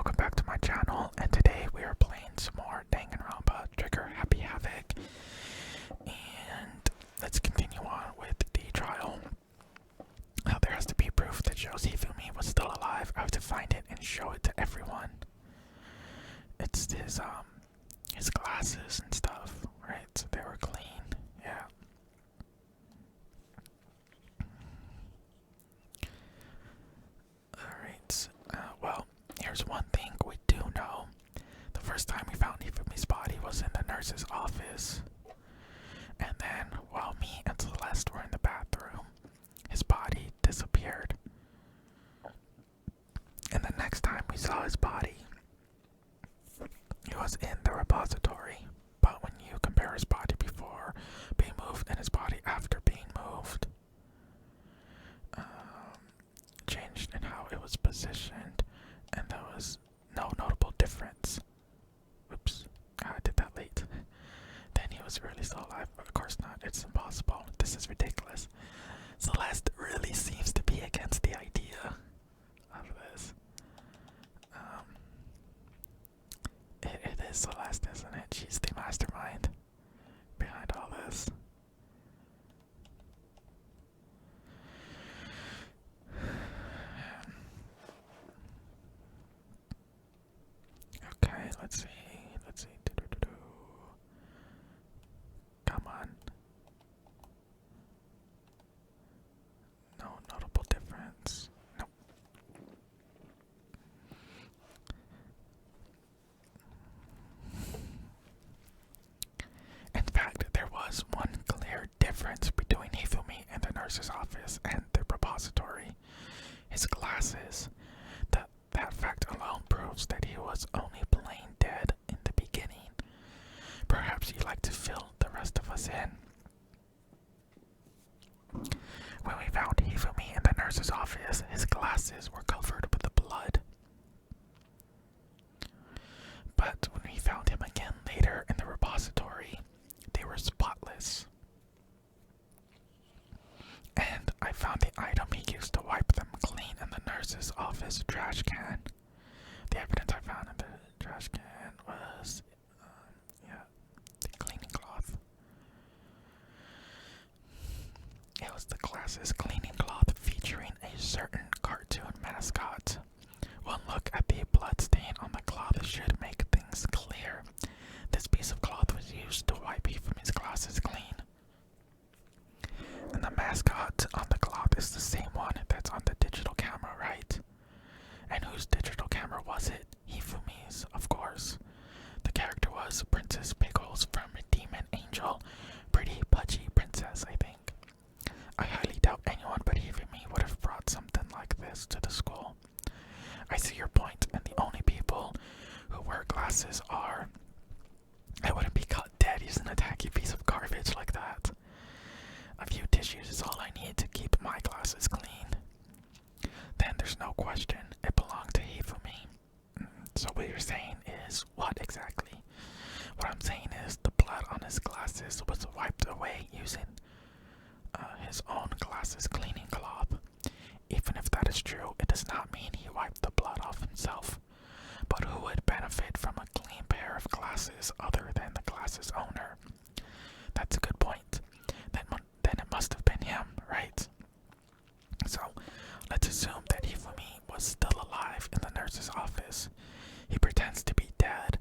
welcome back to my channel, and today we are playing some more Danganronpa, Trigger Happy Havoc, and let's continue on with the trial. Now there has to be proof that shows Hifumi was still alive. I have to find it and show it to everyone. It's his glasses and stuff, right? So they were clean, yeah. Alright, well, here's one thing we do know. The first time we found Hifumi's body was in the nurse's office. And then, while me and Celeste were in the bathroom, his body disappeared. And the next time we saw his body, he was in the repository. But when you compare his body before being moved and his body after being moved, changed in how it was positioned, and there was no notable difference. Oops, I did that late. Then he was really still alive, but of course not. It's impossible. This is ridiculous. Celeste really seems to be against the idea of this. It is Celeste, isn't it? She's the mastermind behind all this. Okay, let's see. Come on. No notable difference. Nope. In fact, there was one clear difference between Hifumi and the nurse's office and the repository. His glasses. That fact alone proves that he was only plain dead in the beginning. Perhaps he'd like to fill the rest of us in. When we found Hifumi in the nurse's office, his glasses were covered with blood. But when we found him again later in the repository, they were spotless. And I found the item he used to wipe them clean in the nurse's office trash can. The evidence I found in the trash can was, the cleaning cloth. It was the glasses cleaning cloth featuring a certain cartoon mascot. One look at the blood stain on the cloth should make things clear. This piece of cloth was used to wipe Hifumi's glasses clean. And the mascot on the cloth is the same one that's on the digital camera, right? And whose digital camera was it? Hifumi's, of course. The character was Princess Pickles from Demon Angel. Pretty pudgy princess, I think. I highly doubt anyone but Hifumi would have brought something like this to the school. I see your point, and the only people who wear glasses are... I wouldn't be caught dead using a tacky piece of garbage like that. A few tissues is all I need to keep my glasses clean. Then there's no question it belonged to Hifumi. So what you're saying is what exactly? What I'm saying is the blood on his glasses was wiped away using his own glasses cleaning cloth. Even if that is true, it does not mean he wiped the blood off himself. But who would benefit from a clean pair of glasses other than the glasses owner? That's a good point. Then it must have been him, right? So, let's assume that Hifumi was still alive in the nurse's office. He pretends to be dead.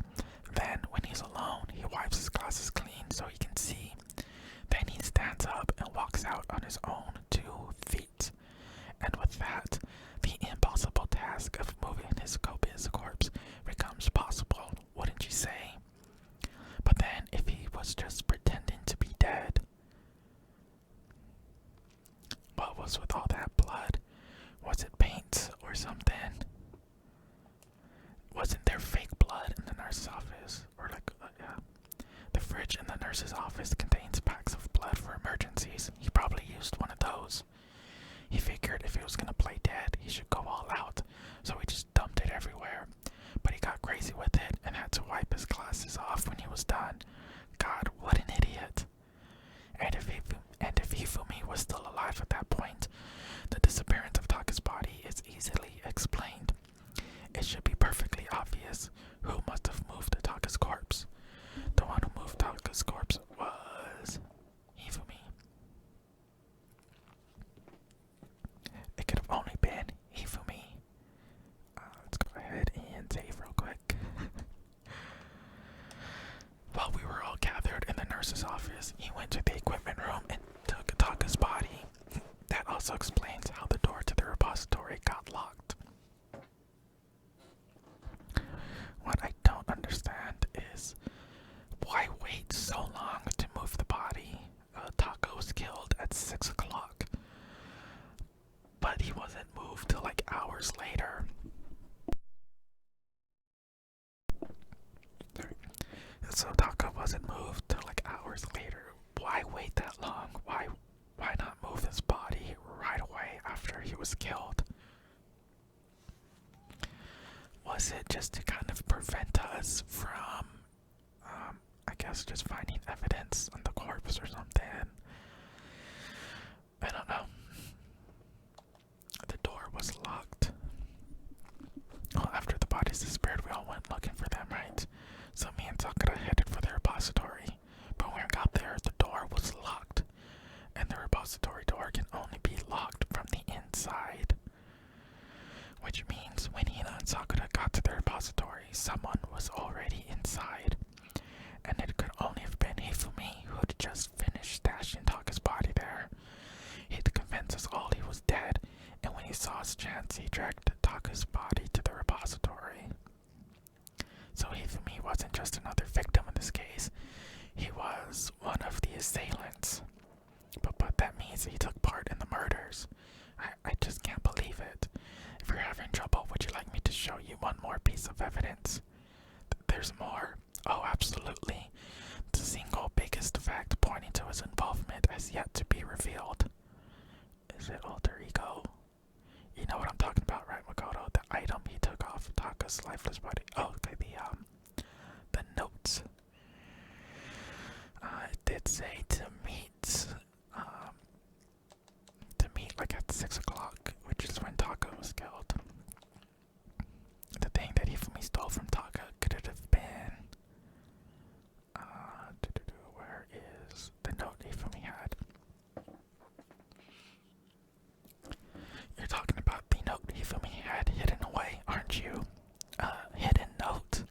Then, when he's alone, he wipes his glasses clean so he can see. Then he stands up and walks out on his own 2 feet. And with that, the impossible task of moving his copious corpse becomes possible, wouldn't you say? But then, if he was just pretending to be dead, what was with all that blood? Was it paint or something? Wasn't there fake blood in the nurse's office? Or the fridge in the nurse's office contains packs of blood for emergencies. He probably used one of those. He figured if he was gonna play dead, he should go all out, so he just dumped it everywhere. obvious who must have moved Taka's corpse. The one who moved Taka's corpse was Hifumi. It could have only been Hifumi. Let's go ahead and save real quick. While we were all gathered in the nurse's office, he went to the equipment room and took Taka's body. That also explains how the door to the repository got locked. What I don't understand is why wait so long to move the body? Taka was killed at 6 o'clock, but he wasn't moved till like hours later. So Taka wasn't moved till like hours later. Why wait that long? Why not move his body right away after he was killed? Was it just to kind of prevent us from, I guess, just finding evidence on the corpse or something? I don't know. The door was locked. Well, after the bodies disappeared, we all went looking for them, right? So me and Sakura headed for the repository. But when we got there, the door was locked. And the repository door can only be locked from the inside. Which means when Hina and Sakura got to the repository, someone was already inside. And it could only have been Hifumi who had just finished stashing Taka's body there. He'd convinced us all he was dead, and when he saw his chance, he dragged Taka's body to the repository. So Hifumi wasn't just another victim in this case, he was one of the assailants. But that means he took part in the murders. I just can't believe it. If you're having trouble, would you like me to show you one more piece of evidence? There's more. Oh, absolutely. The single biggest fact pointing to his involvement has yet to be revealed. Is it alter ego? You know what I'm talking about, right, Makoto? The item he took off Taka's lifeless body. Oh, okay, the notes. It did say to meet like at 6 o'clock, which is when Taka was killed. The thing that Hifumi stole from Taka, could it have been, where is the note Hifumi had? You're talking about the note Hifumi had hidden away, aren't you? Hidden note.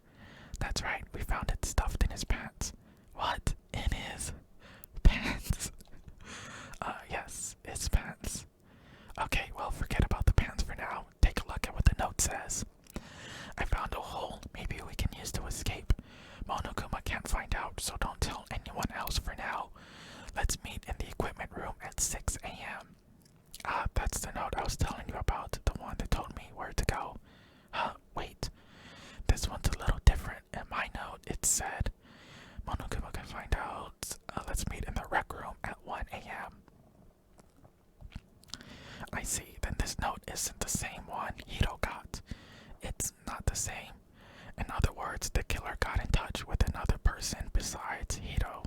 That's right, we found it stuffed in his pants. What? In his pants? Yes, his pants. Okay, well, forget about the pants for now. Take a look at what the note says. I found a hole maybe we can use to escape. Monokuma can't find out, so don't tell anyone else for now. Let's meet in the equipment room at 6 a.m. That's the note I was telling you about, the one that told me where to go. Wait. This one's a little different. In my note, it said, Monokuma can find out. Let's meet in the rec room at 1 a.m. I see, then this note isn't the same one Hiro got. It's not the same. In other words, the killer got in touch with another person besides Hiro.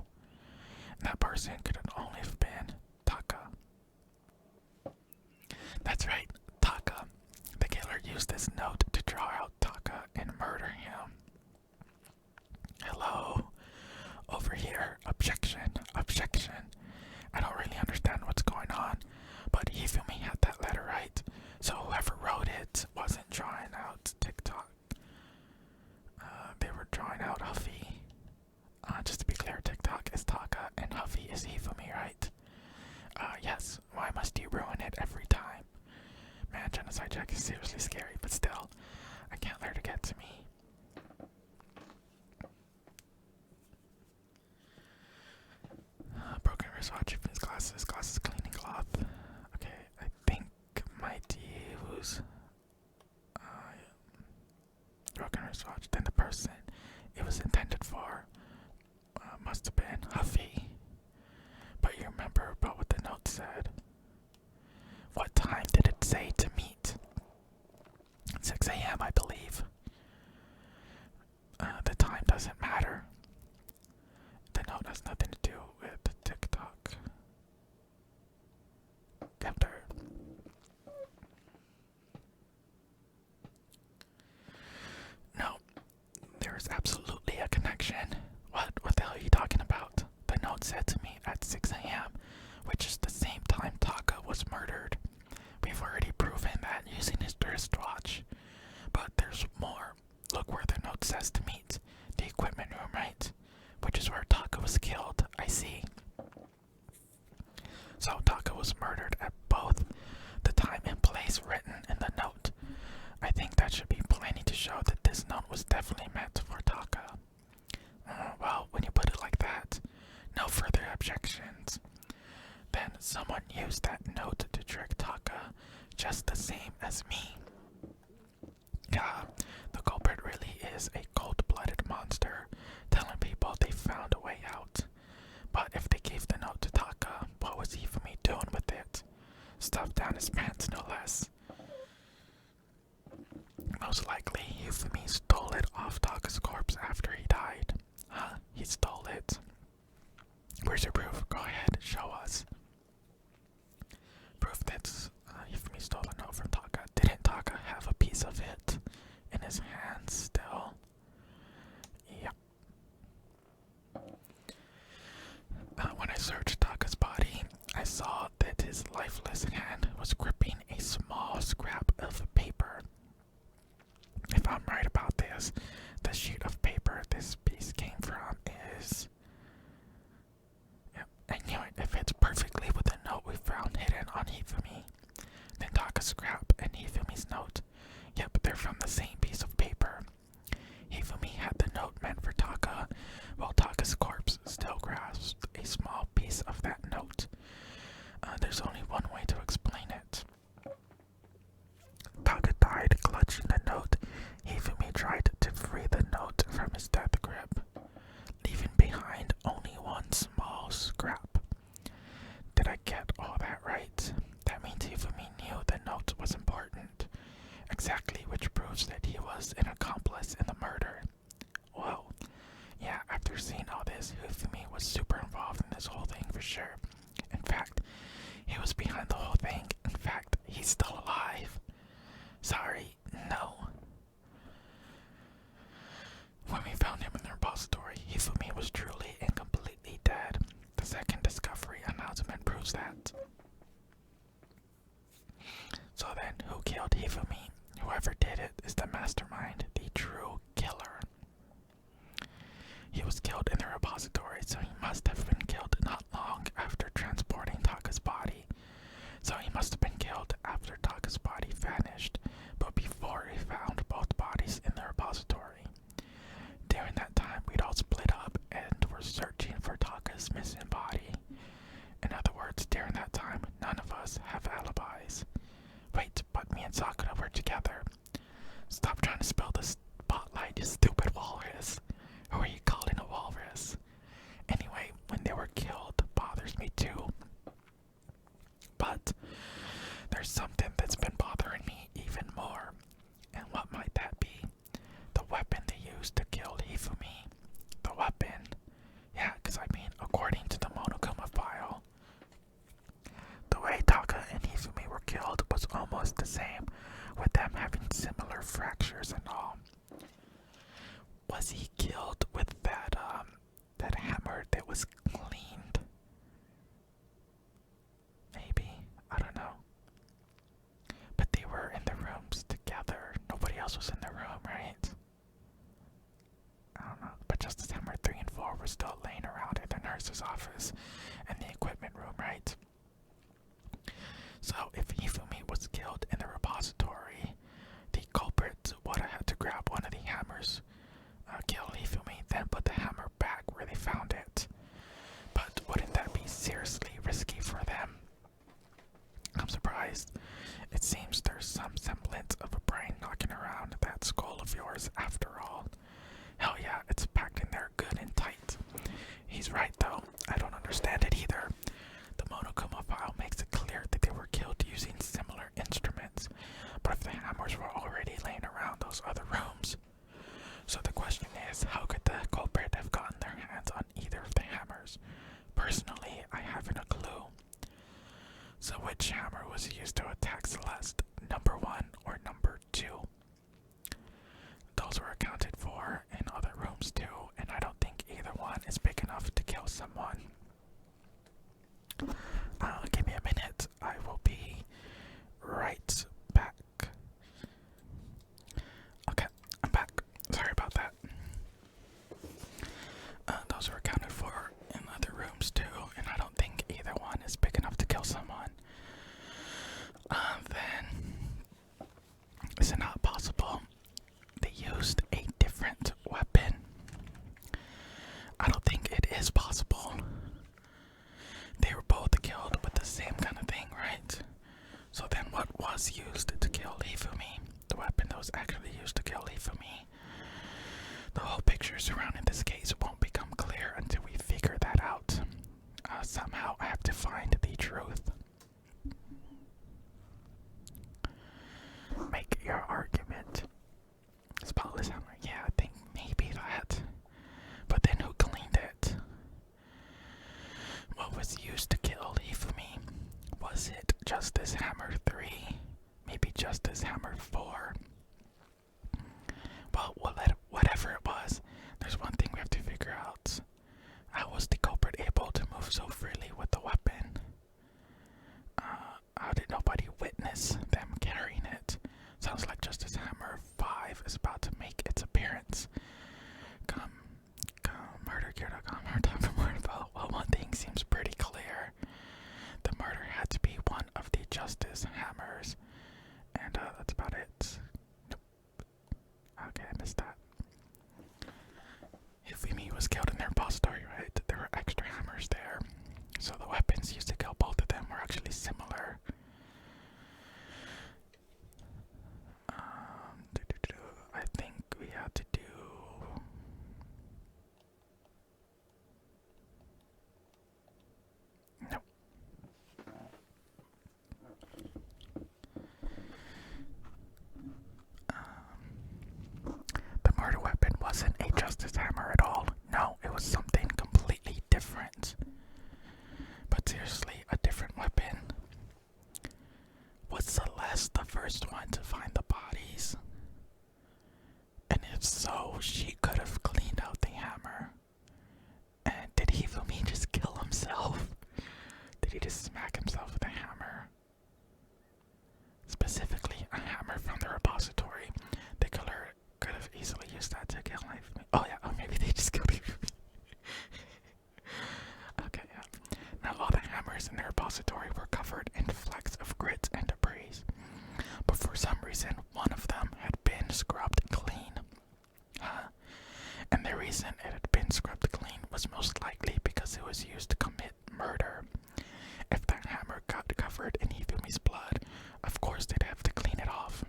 And that person could only have been Taka. That's right, Taka. The killer used this note to draw out Taka and murder him. Hello. Over here. Objection. Objection. I don't really understand what's going on, but Hifumi had that letter right, so whoever wrote it wasn't drawing out TikTok. They were drawing out Huffy. Just to be clear, TikTok is Taka and Huffy is Hifumi, right? Yes. Why must you ruin it every time? Man, Genocide Jack is seriously scary, but still, I can't let her get to me. Broken wristwatch, his glasses, cleaning cloth. Okay, I think might use broken wristwatch. Then the person it was intended for must have been Huffy. But you remember about what the note said. What time did it say to meet? 6 a.m. I believe. The time doesn't matter. The note has nothing to do with TikTok. After. No, There is absolutely a connection. What the hell are you talking about? The note said to me at 6 a.m., which is the same time Taka was murdered. We've already proven that using his wristwatch. But there's more. Look where the note says to meet. The equipment room, right? Which is where Taka was killed. I see. So Taka was murdered at both the time and place written in the note. I think that should be plenty to show that this note was definitely meant for Taka. Well, when you put it like that, no further objections. Then someone used that note to trick Taka just the same as me. Yeah, the culprit really is a cold-blooded monster, telling people they found a way out. But if they gave the note to Taka, what was Hifumi doing with it? Stuffed down his pants, no less. Most likely, Hifumi stole it off Taka's corpse after he died. Huh? He stole it. Where's your proof? Go ahead, show us. Proof that Hifumi stole the note from Taka. Didn't Taka have a piece of it in his hand still? Yep. When I searched Taka's body, I saw that his lifeless hand was gripping a small scrap of paper. If I'm right about this, the sheet of paper this piece came from is... Yep, I knew it. It fits perfectly with the note we found hidden on Hifumi. Then Taka's scrap and Hifumi's note. Yep, they're from the same piece of paper. Hifumi had the note meant for Taka, while Taka's corpse still grasped a small piece of that note. There's only one way to explain it. Taka died clutching the note. Hifumi tried to free the note from his death grip, leaving behind only one small scrap. Did I get all that right? That means Hifumi knew the note was important. Exactly, which proves that he was an accomplice in the murder. Whoa. Yeah, after seeing all this, Hifumi was super involved in this whole thing for sure. In fact, he was behind the whole thing. In fact, he's still alive. Sorry, no. When we found him in the repository, Hifumi was truly and completely dead. The second discovery announcement proves that. So then, who killed Hifumi? Whoever did it is the mastermind, the true killer. He was killed in the repository, so he must have been killed not long after transporting Taka's body. So he must have been killed after Taka's body vanished, but before he found both bodies in the repository. During that time, we'd all split up and were searching for Taka's missing body. In other words, during that time, none of us have alibis. Wait, but me and Sakura were together. Stop trying to spill the spotlight, you stupid walrus. Who are you calling a walrus? Anyway, when they were killed bothers me too. But there's something that's been bothering me even more. And what might that be? The weapon they used to kill Hifumi. The weapon. Yeah, because I mean, according to the Monokuma file, the way Taka and Hifumi were killed was almost the same, with them having similar fractures and all. Was he killed with that hammer that was cleaned? Maybe. I don't know. But they were in the rooms together. Nobody else was in the room, right? I don't know. But Justice Hammer 3 and 4 were still laying around in the nurse's office and the equipment room, right? So if Hifumi was killed in the repository, the culprit would have had to grab one of the hammers, kill Hifumi, then put the hammer back where they found it. But wouldn't that be seriously risky for them? I'm surprised. It seems there's some semblance of a brain knocking around that skull of yours after all. Hell yeah, it's packed in there good and tight. He's right though, I don't understand it either. The Monokuma file makes it clear that they were killed using similar instruments, but if the hammers were already laying around those other rooms. So the question is, how could the culprit have gotten their hands on either of the hammers? Personally, I haven't a clue. So which hammer was used to attack Celeste? Number 1 or number 2? Those were accounted for in other someone. Give me a minute. I will be right back. Okay, I'm back. Sorry about that. Those were accounted for in other rooms too, and I don't think either one is big enough to kill someone. Then, is it not possible they used a different weapon? I don't think it is possible. They were both killed with the same kind of thing, right? So then what was used to kill Hifumi? The weapon that was actually used to kill Hifumi. The whole picture surrounding this case won't become clear until we figure that out. Somehow I have to find the truth. Make your argument. Spotless hammer. Yeah, I think maybe that. But then who cleaned it? What was used to kill Hifumi? Was it Justice Hammer 3? Maybe Justice Hammer 4? Well, whatever it was, there's one thing we have to figure out. How was the culprit able to move so freely with the weapon? How did nobody witness them carrying it? Sounds like Justice Hammer 5 is about to make its appearance. Come, murdergear.com, hard time for more info. Well, one thing seems pretty clear. The murder had to be one of the Justice Hammers. And that's about it. Nope. Okay, I missed that. Hifumi was killed in their repository, right? There were extra hammers there. So the weapons used to kill both of them were actually similar. I think we had to do... Nope. The murder weapon wasn't a Justice Hammer at all. No, it was something completely different. But seriously, a different weapon. Was Celeste the first one to find the bodies? And if so, she could have cleaned out the hammer. And did Hifumi just kill himself? Did he just smack himself with a hammer? Specifically, a hammer from the repository. The killer could have easily used that to kill Hifumi. Oh yeah, oh maybe they just killed Hifumi. Okay, yeah. Now all the hammers in the repository were covered in flecks of grit and debris. But for some reason, one of them had been scrubbed clean. And the reason it had been scrubbed clean was most likely because it was used to commit murder. If that hammer got covered in Hifumi's blood, of course they'd have to clean it off.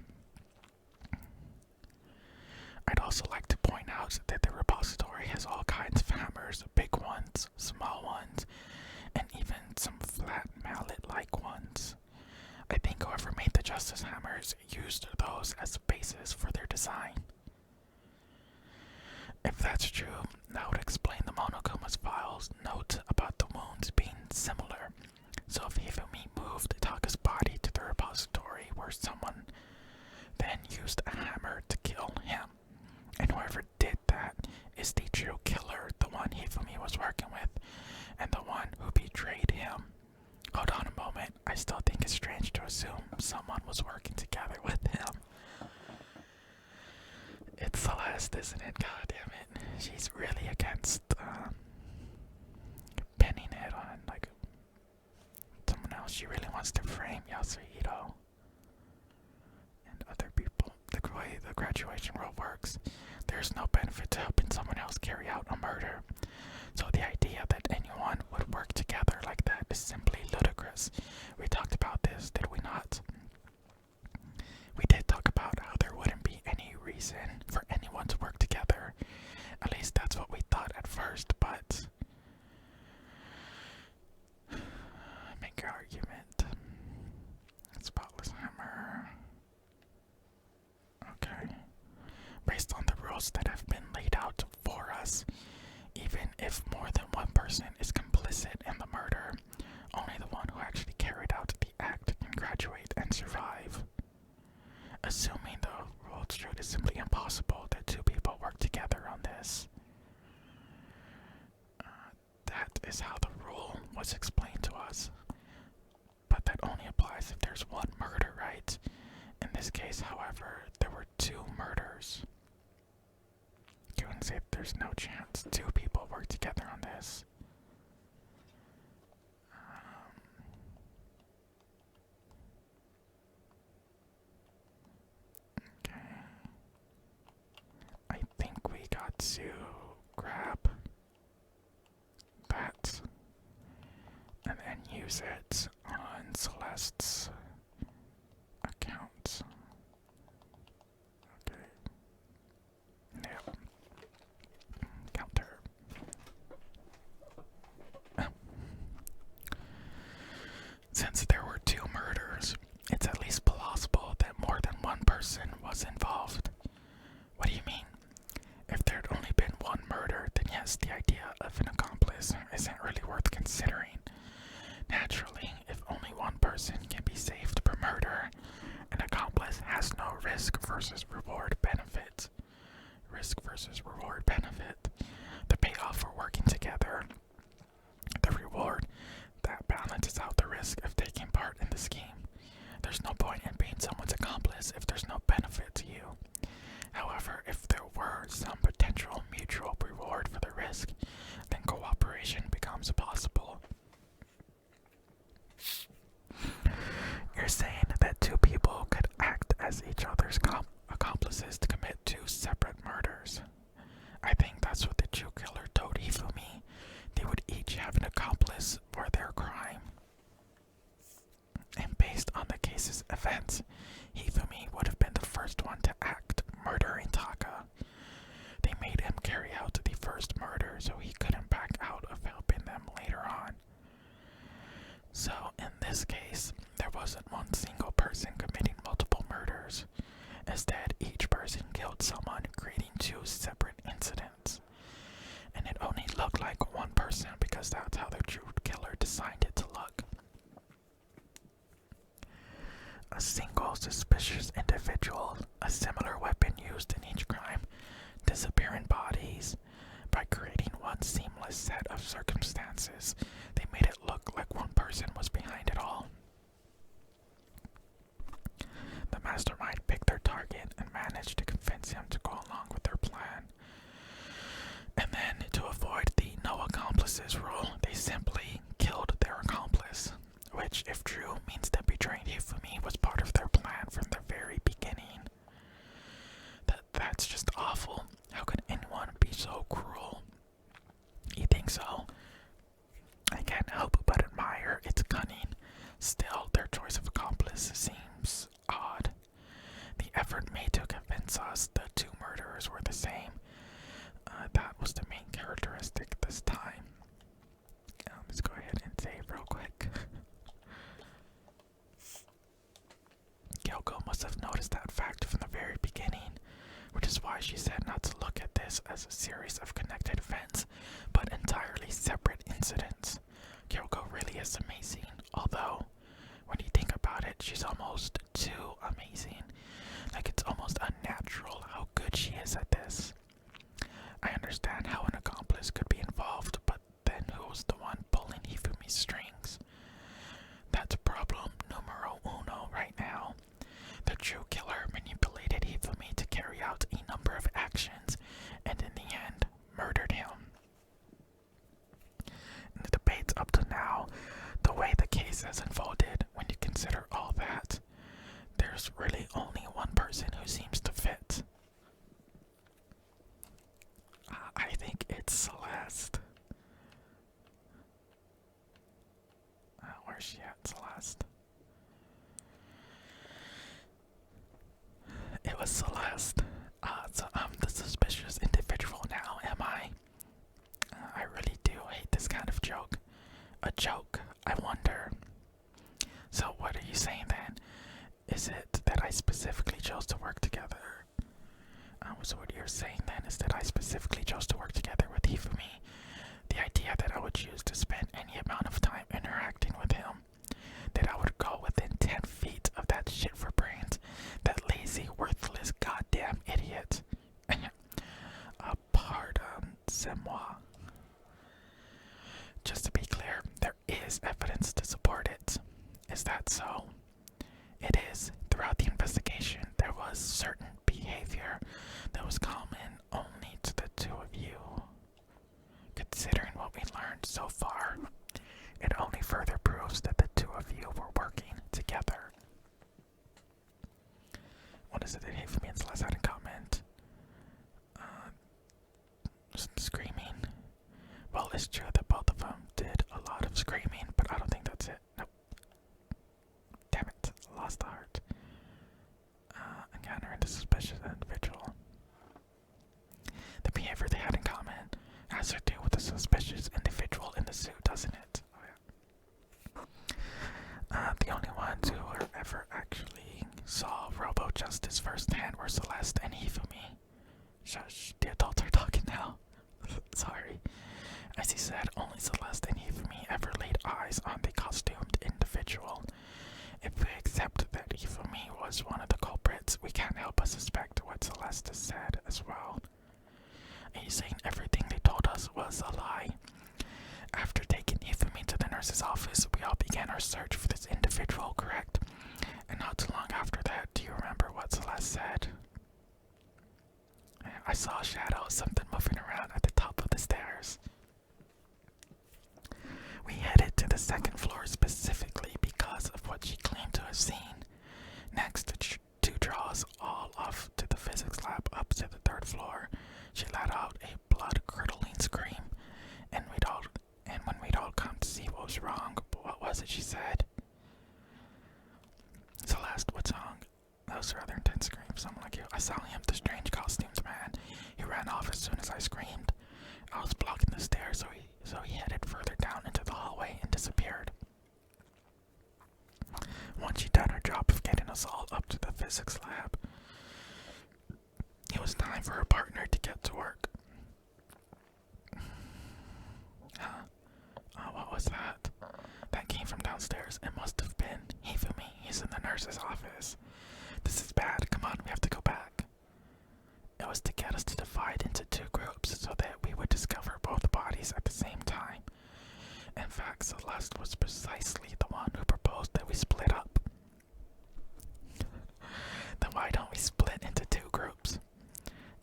I'd also like to point out that the repository has all kinds of hammers, big ones, small ones, and even some flat mallet-like ones. I think whoever made the Justice Hammers used those as a basis for their design. If that's true, that would explain the Monokuma's file's note about the wounds being similar. So if Hifumi moved Taka's body to the repository where someone then used a hammer to kill him, and whoever did that is the true killer, the one Hifumi was working with, and the one who betrayed him. Hold on a moment, I still think it's strange to assume someone was working together with him. It's Celeste, isn't it? God damn it. She's really against pinning it on like someone else. She really wants to frame Yasuhiro and other people. The way the graduation world works, there's no benefit to helping someone else carry out a murder. So the idea that anyone would work together like that is simply ludicrous. We talked about this, did we not? We did talk about how there wouldn't be any reason for anyone to work together. At least that's what we thought at first, but... Make your argument. Spotless hammer. Okay. Based on the rules that have been laid out for us, even if more than one person is complicit in the murder, only the one who actually carried out the act can graduate and survive. Assuming the world's truth is simply impossible that two people work together on this. That is how the rule was explained to us. But that only applies if there's one murder, right? In this case, however, there were 2 murders. You can say there's no chance 2 people work together on this. Okay. I think we got to grab that and then use it on Celeste's account. Okay. Yep. Counter. Since there were 2 murders, it's at least plausible that more than one person was involved. What do you mean? If there'd only been one murder, then yes, the idea of an accomplice isn't really worth considering. Naturally, if only one person can be saved per murder, an accomplice has no risk versus reward benefit. Risk versus reward benefit. The payoff for working together, the reward, that balances out the risk of taking part in the scheme. There's no point in being someone's accomplice if there's no benefit to you. However, if there were some potential mutual reward for the risk, then cooperation becomes possible. You're saying that 2 people could act as each other's accomplices to commit 2 separate murders. I think that's what the Jew killer told Hifumi. They would each have an accomplice for their crime. And based on the case's events, Hifumi would have been the first one to act, murdering Taka. They made him carry out the first murder so he couldn't back out of helping them later on. So, in this case, there wasn't one single person committing multiple murders. Instead, each person killed someone, creating 2 separate incidents. And it only looked like one person because that's how the true killer designed it to look. A single suspicious individual, a similar weapon used in each crime, disappearing bodies. By creating one seamless set of circumstances, they made it look like one person was behind it all. The mastermind picked their target and managed to convince him to go along with their plan. And then, to avoid the no accomplices rule, they simply killed their accomplice, which, if true, means that betraying Hifumi was part of their plan from the very beginning. That's just awful. How could anyone be so cruel? You think so? I can't help but admire its cunning. Still, their choice of accomplice seems odd. The effort made to convince us the 2 murderers were the same. That was the main characteristic this time. Let's go ahead and save real quick. Kyoko must have noticed that fact from the very beginning, which is why she said not to look at this as a series of connected events, but entirely separate incidents. Kyoko really is amazing, although, when you think about it, she's almost too amazing. Like, it's almost unnatural how good she is at this. I understand how an accomplice could be involved, but then who was the one pulling Hifumi's strings? That's problem numero uno right now. The true killer manipulated Hifumi to carry out a number of actions, and in the end, murdered him. In the debates up to now, the way the case has unfolded, when you consider all that, there's really only one person who seems to fit. I think it's Celeste. Where's she at, Celeste? It was Celeste. So I'm the suspicious individual now, am I? I really do hate this kind of joke. A joke, I wonder. So what are you saying then? Is it that I specifically chose to work together? So what you're saying then is that I specifically chose to work together with Hifumi. The idea that I would choose to spend any amount of time interacting with him. That I would go within 10 feet of that shit for brains. That lazy, worthless, goddamn idiot. Pardon, c'est moi. Just is evidence to support it. Is that so? It is. Throughout the investigation, there was certain behavior that was common only to the two of you. Considering what we learned so far, it only further proves that the two of you were working together. What is it that Havoc and Celeste had in common? Screaming. Well, it's true that both of them did a lot of screaming, but I don't think that's it. Nope. Damn it, lost the heart. Encountering the suspicious individual. The behavior they had in common has to do with the suspicious individual in the suit, doesn't it? Oh, yeah. The only ones who ever actually saw Robo Justice firsthand were Celeste and Hifumi. Shush, the adults are talking now. Sorry. As he said, only Celeste and Hifumi ever laid eyes on the costumed individual. If we accept that Hifumi was one of the culprits, we can't help but suspect what Celeste has said as well. Are you saying everything they told us was a lie? After taking Hifumi to the nurse's office, we all began our search for this individual, correct? And not too long after that, do you remember what Celeste said? I saw a shadow, something moving around at the top of the stairs. We headed to the second floor specifically because of what she claimed to have seen. Next, two draws all off to the physics lab up to the third floor. She let out a blood-curdling scream, and when we'd all come to see what was wrong, what was it she said? Celeste, what's wrong? That was a rather intense scream. Someone like you. I saw him, the strange costumes man. He ran off as soon as I screamed. I was blocking the stairs, so he headed further down into the hallway and disappeared. Once she'd done her job of getting us all up to the physics lab, it was time for her partner to get to work. What was that? That came from downstairs. It must have been Hifumi. He's in the nurse's office. This is bad. Come on, we have to go back. It was to get us to divide into two groups so that we would discover both bodies at the same time. In fact, Celeste was precisely the one who proposed that we split up. Then why don't we split into two groups?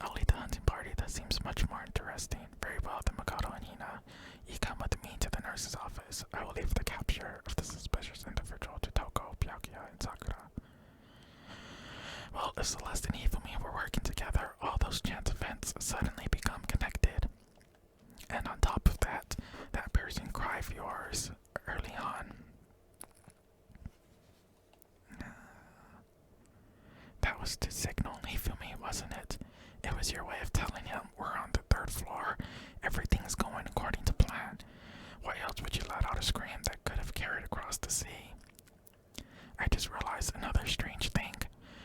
I'll lead the hunting party. That seems much more interesting. Very well, then Makoto and Hina, you come with me to the nurse's office. I will leave the capture of the suspicious individual to Toko, Byakuya, and Sakura. Well, if Celeste and Hifumi were working together, all those chance events suddenly become connected. And on top of that, that piercing cry of yours early on. That was to signal Hifumi, wasn't it? It was your way of telling him we're on the third floor. Everything's going according to plan. Why else would you let out a scream that could have carried across the sea? I just realized another strange thing.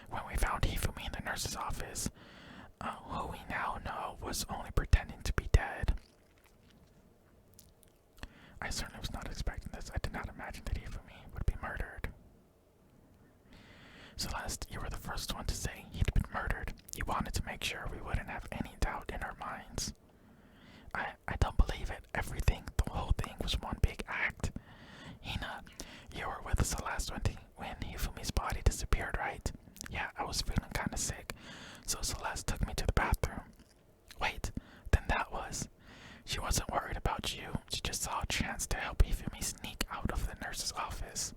When we found Hifumi in the nurse's office, who we now know was only pretending to be dead. I certainly was not expecting this. I did not imagine that Hifumi would be murdered. Celeste, you were the first one to say he'd been murdered. You wanted to make sure we wouldn't have any doubt in our minds. I don't believe it. The whole thing was one big act. Hina, you were with Celeste when Hifumi's body disappeared, right? Yeah, I was feeling kinda sick, so Celeste took me to the bathroom. Wait, then that was... She wasn't worried about you. She just saw a chance to help Hifumi sneak out of the nurse's office.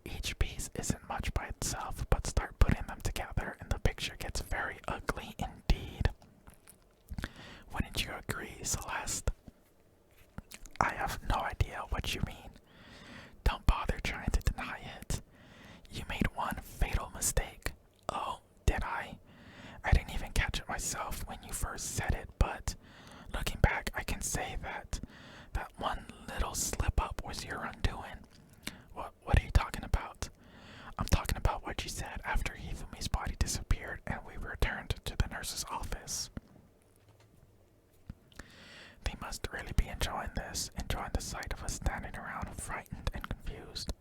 Each piece isn't much by itself, but start putting them together and the picture gets very ugly indeed. Wouldn't you agree, Celeste? I have no idea what you mean. Don't bother trying to deny it. You made one fatal mistake. Oh, did I? I didn't even catch it myself when you first said it, but looking back, I can say that one little slip-up was your undoing. What are you talking about? I'm talking about what you said after Hifumi's body disappeared and we returned to the nurse's office. They must really be enjoying the sight of us standing around frightened and confused.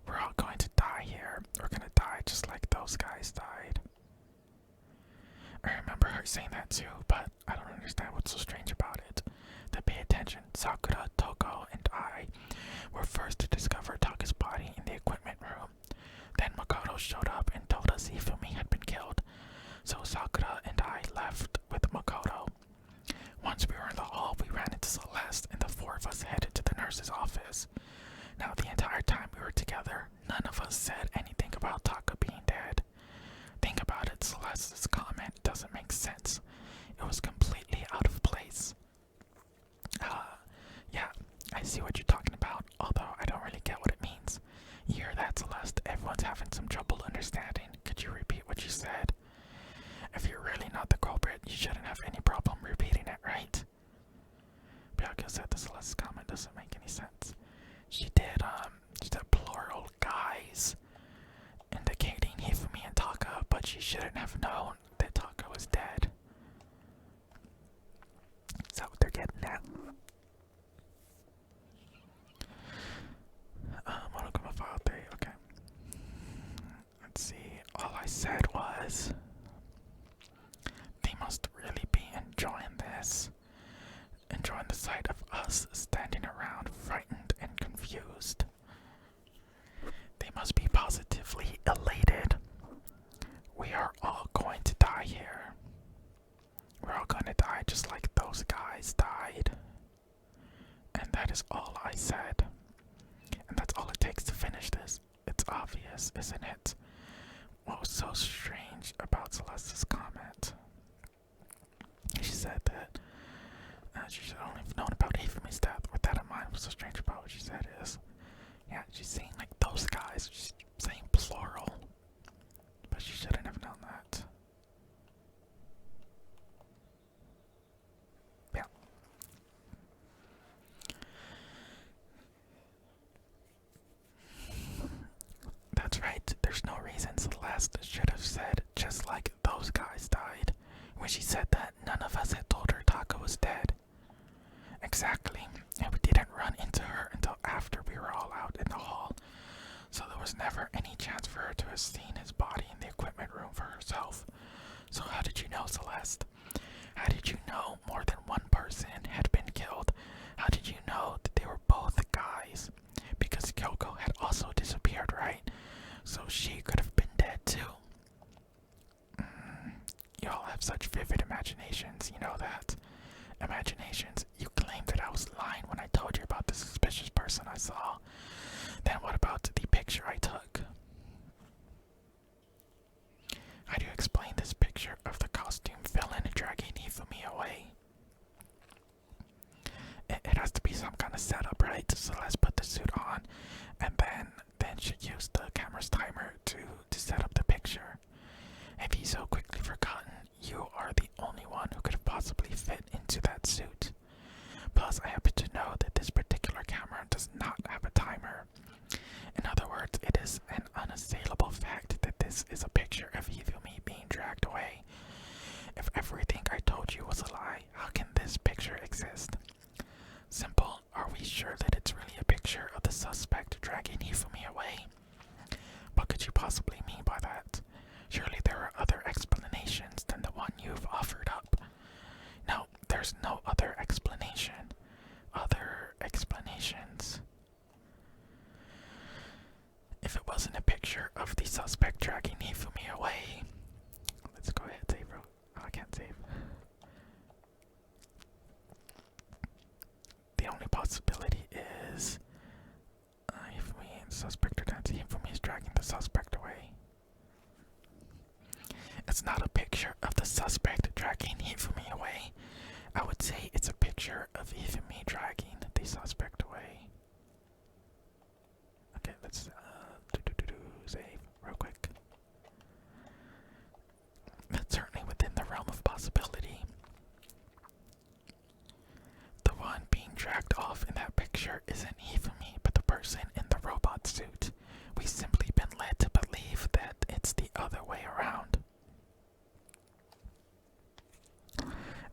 We're all going to die here. We're gonna die just like those guys died. I remember her saying that too, but I don't understand what's so strange about it. The pay attention. Sakura, Toko, and I were first to discover Taka's body in the equipment room. Then Makoto showed up and told us Hifumi had been killed. So Sakura and I left with Makoto. Once we were in the hall, we ran into Celeste, and the four of us headed to the nurse's office. Now, the entire time we were together, none of us said anything about Taka being dead. Think about it, Celeste's comment doesn't make sense. It was completely out of place. Yeah, I see what you're talking about, although I don't really get what it means. You hear that, Celeste? Everyone's having some trouble understanding. Could you repeat what you said? If you're really not the culprit, you shouldn't have any problem repeating it, right? Byakuya said the Celeste's comment doesn't make any sense. She said plural guys, indicating Hifumi and Taka, but she shouldn't have known that Taka was dead. Is that what they're getting at? Okay. Let's see. All I said was they must really be enjoying this. Enjoying the sight of us standing around frightened and confused. They must be positively elated. We are all going to die here. We're all going to die just like those guys died. And that is all I said. And that's all it takes to finish this. It's obvious, isn't it? What was so strange about Celeste's comment? She said that she should only have known about Hifumi's death. With that in mind, what's so strange about what she said is, yeah, she's saying like those guys. She's saying plural. But she shouldn't have known that. Yeah. That's right. There's no reason Celeste should have said just like those guys died. When she said that, none of us had told her Taka was dead. Exactly. And we didn't run into her until after we were all out in the hall. So there was never any chance for her to have seen his body in the equipment room for herself. So how did you know, Celeste? How did you know more than one person had been killed? How did you know that they were both guys? Because Kyoko had also disappeared, right? So she could have been dead too. You all have such vivid imaginations, you know that. Imaginations. You claimed that I was lying when I told you about the suspicious person I saw. Then what about the picture I took? How do you explain this picture of the costume villain dragging Hifumi away? It has to be some kind of setup, right? So let's put the suit on, and then she used the camera's timer to set up the picture. If he's so quickly forgotten, you are the only one who could have possibly fit into that suit. Plus, I happen to know that this particular camera does not have a timer. In other words, it is an unassailable fact that this is a picture of Hifumi being dragged away. If everything I told you was a lie, how can this picture exist? Simple. Are we sure that it's really a picture of the suspect dragging Hifumi away? What could you possibly mean by that? Surely there are other explanations than the one you've offered up. No, there's no other explanation. Other explanations. If it wasn't a picture of the suspect dragging Hifumi away... Let's go ahead and save, bro. Oh, I can't save. The only possibility is... Hifumi and the suspect are dancing. Hifumi is dragging the suspect away. It's not a picture of the suspect dragging Hifumi away. I would say it's a picture of Hifumi dragging the suspect away. Okay, let's save real quick. That's certainly within the realm of possibility. The one being dragged off in that picture isn't Hifumi, but the person in the robot suit. We've simply been led to believe that it's the other way around.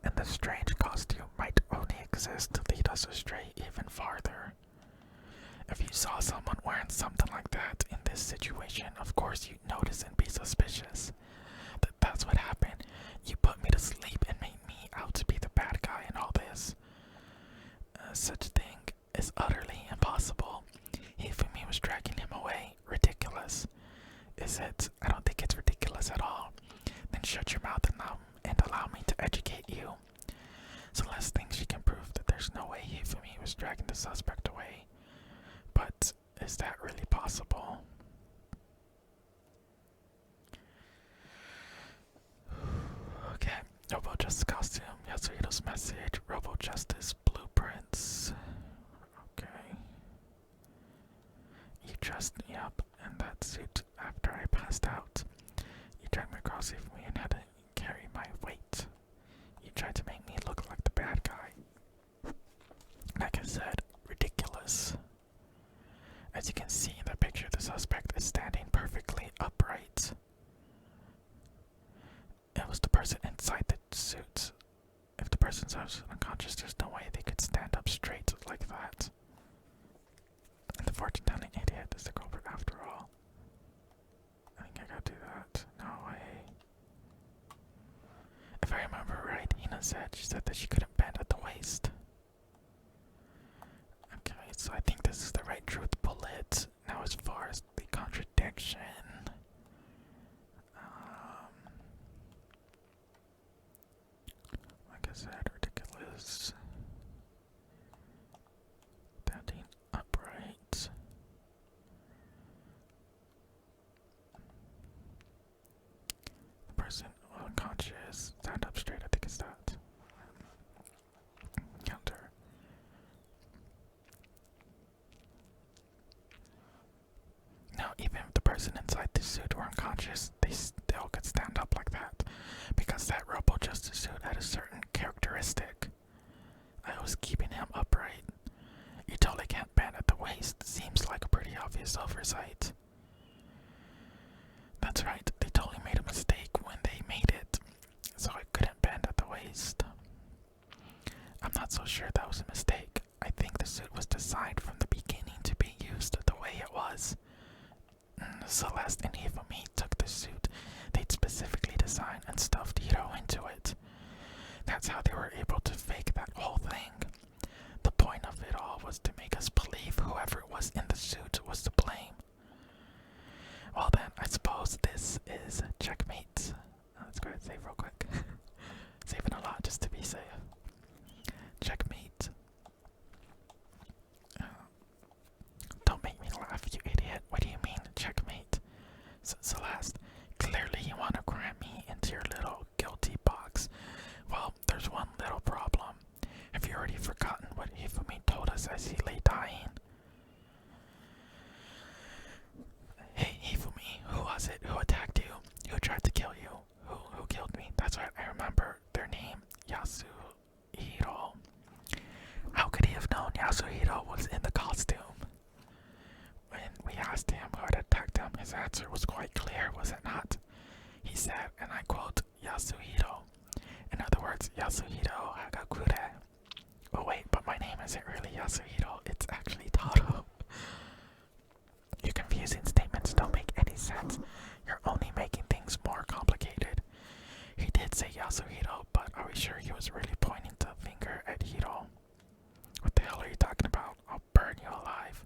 And the strange costume might only exist to lead us astray even farther. If you saw someone wearing something like that in this situation, of course you'd notice and be suspicious. That's what happened. You put me to sleep and made me out to be the bad guy in all this. he was dragging the suspect away. But is that really possible? Okay, Robo Justice costume, Yasuhito's message, Robo Justice blueprints. Okay. You dressed me up in that suit after I passed out. You dragged me across with me and had to carry my weight. You tried to make me look like the bad guy. Like I said, ridiculous. As you can see in the picture, the suspect is standing perfectly upright. It was the person inside the suit. If the person's unconscious, there's no way they could stand up straight like that. And the fortune-telling idiot is the culprit after all. I think I gotta do that. No way. If I remember right, Hina said that she couldn't bend at the waist. Okay, so I think this is the right truth bullet. Now as far as the contradiction, like I said, ridiculous. Standing upright. The person unconscious, stand up straight, I think it's that. Counter. Now, even if the person inside the suit were unconscious, they still could stand up like that, because that Robo Justice suit had a certain characteristic. I was keeping him upright. You totally can't bend at the waist. Seems like a pretty obvious oversight. That's right, they totally made a mistake when they made it, so I couldn't bend at the waist. I'm not so sure that was a mistake. I think the suit was designed from the beginning to be used the way it was. Celeste and Hifumi took the suit they'd specifically designed and stuffed Hiro into it. That's how they were able to fake that whole thing. The point of it all was to make us believe whoever was in the suit was to blame. Well then, I suppose this is checkmate. Let's go ahead and save real quick. Saving a lot just to be safe. Checkmate. Don't make me laugh, you idiot. What do you mean, checkmate? Celeste, clearly you want to cram me into your little guilty box. Well, there's one little problem. Have you already forgotten what Hifumi told us as he lay dying? Hey, Hifumi, who was it? Who attacked you? Who tried to kill you? Who killed me? That's right, I remember their name. Yasuhiro. How could he have known Yasuhiro was in the costume? When we asked him who had attacked him, his answer was quite clear, was it not? He said, and I quote, Yasuhiro. In other words, Yasuhiro Hagakure. Oh wait, but my name isn't really Yasuhiro, it's actually Taro. Your confusing statements don't make any sense. You're only making things more complicated. He did say Yasuhiro, but are we sure he was really pointing the finger at Hiro? What the hell are you talking about? I'll burn you alive.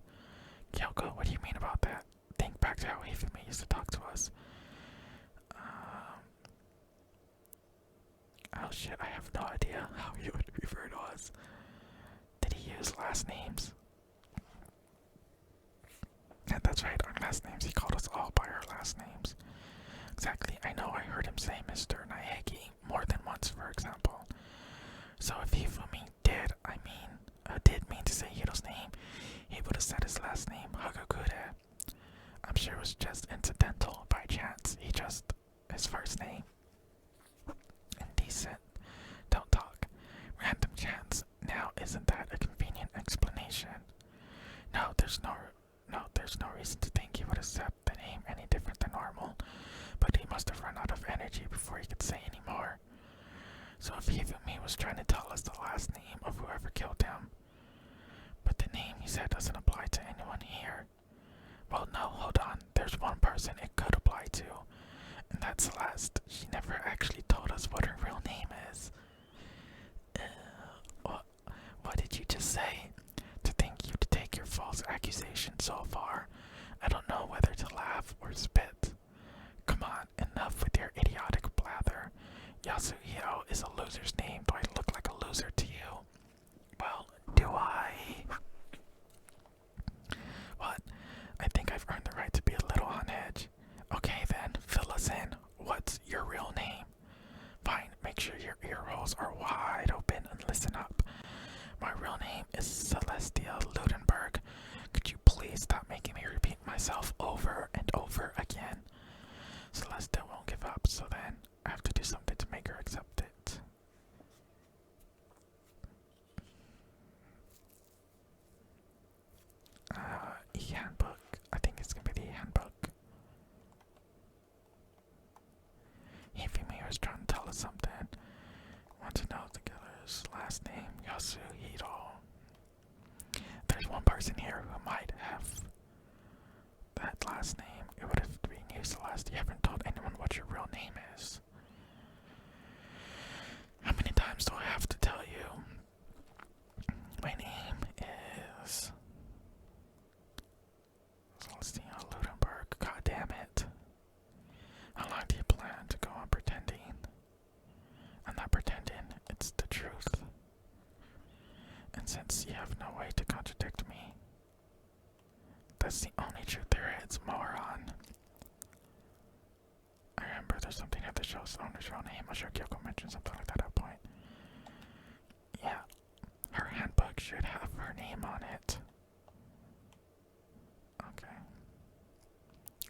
Kyoko, what do you mean about that? Think back to how Hifumi used to talk to us. Oh shit, I have no idea how he would refer to us. Did he use last names? Yeah, that's right, our last names. He called us all by our last names. Exactly, I know I heard him say Mr. Naegi more than once, for example. So if Hifumi did mean to say Hiro's name, he would have said his last name, Hagakure. I'm sure it was just incidental, by chance. His first name. Indecent. Don't talk. Random chance. Now, isn't that a convenient explanation? No, there's no reason to think he would have said the name any different than normal, but he must have run out of energy before he could say any more. So if Hifumi was trying to tell us the last name of whoever killed him, but the name he said doesn't apply to anyone here. Well, no, hold on. There's one person it could apply to, and that's Celeste. She never actually told us what her real name is. What did you just say? To think you to take your false accusation so far. I don't know whether to laugh or spit. Come on, enough with your idiotic blather. Yasuhiro is a loser's name. Do I look like a loser to you? Well, do I? ear holes are wide open and listen up. My real name is Celestia Ludenberg. Could you please stop making me repeat myself over and over again? Celestia won't give up, so then I have to do something to make her accept it. E-handbook. I think it's gonna be the e-handbook. Hifumi was trying to tell us something. Want to know the killer's last name, Yasuhiro. There's one person here who might have that last name. It would have been you, Celeste. You haven't told anyone what your real name is. How many times do I have to tell you? My name is Celestina Ludenberg. God damn it. How long do you plan to go on pretending? I'm not pretending, it's the truth. And since you have no way to contradict me, that's the only truth there is, moron. I remember there's something at the show's owner's real name. I'm sure Kyoko mentioned something like that at a point. Yeah, her handbook should have her name on it. Okay.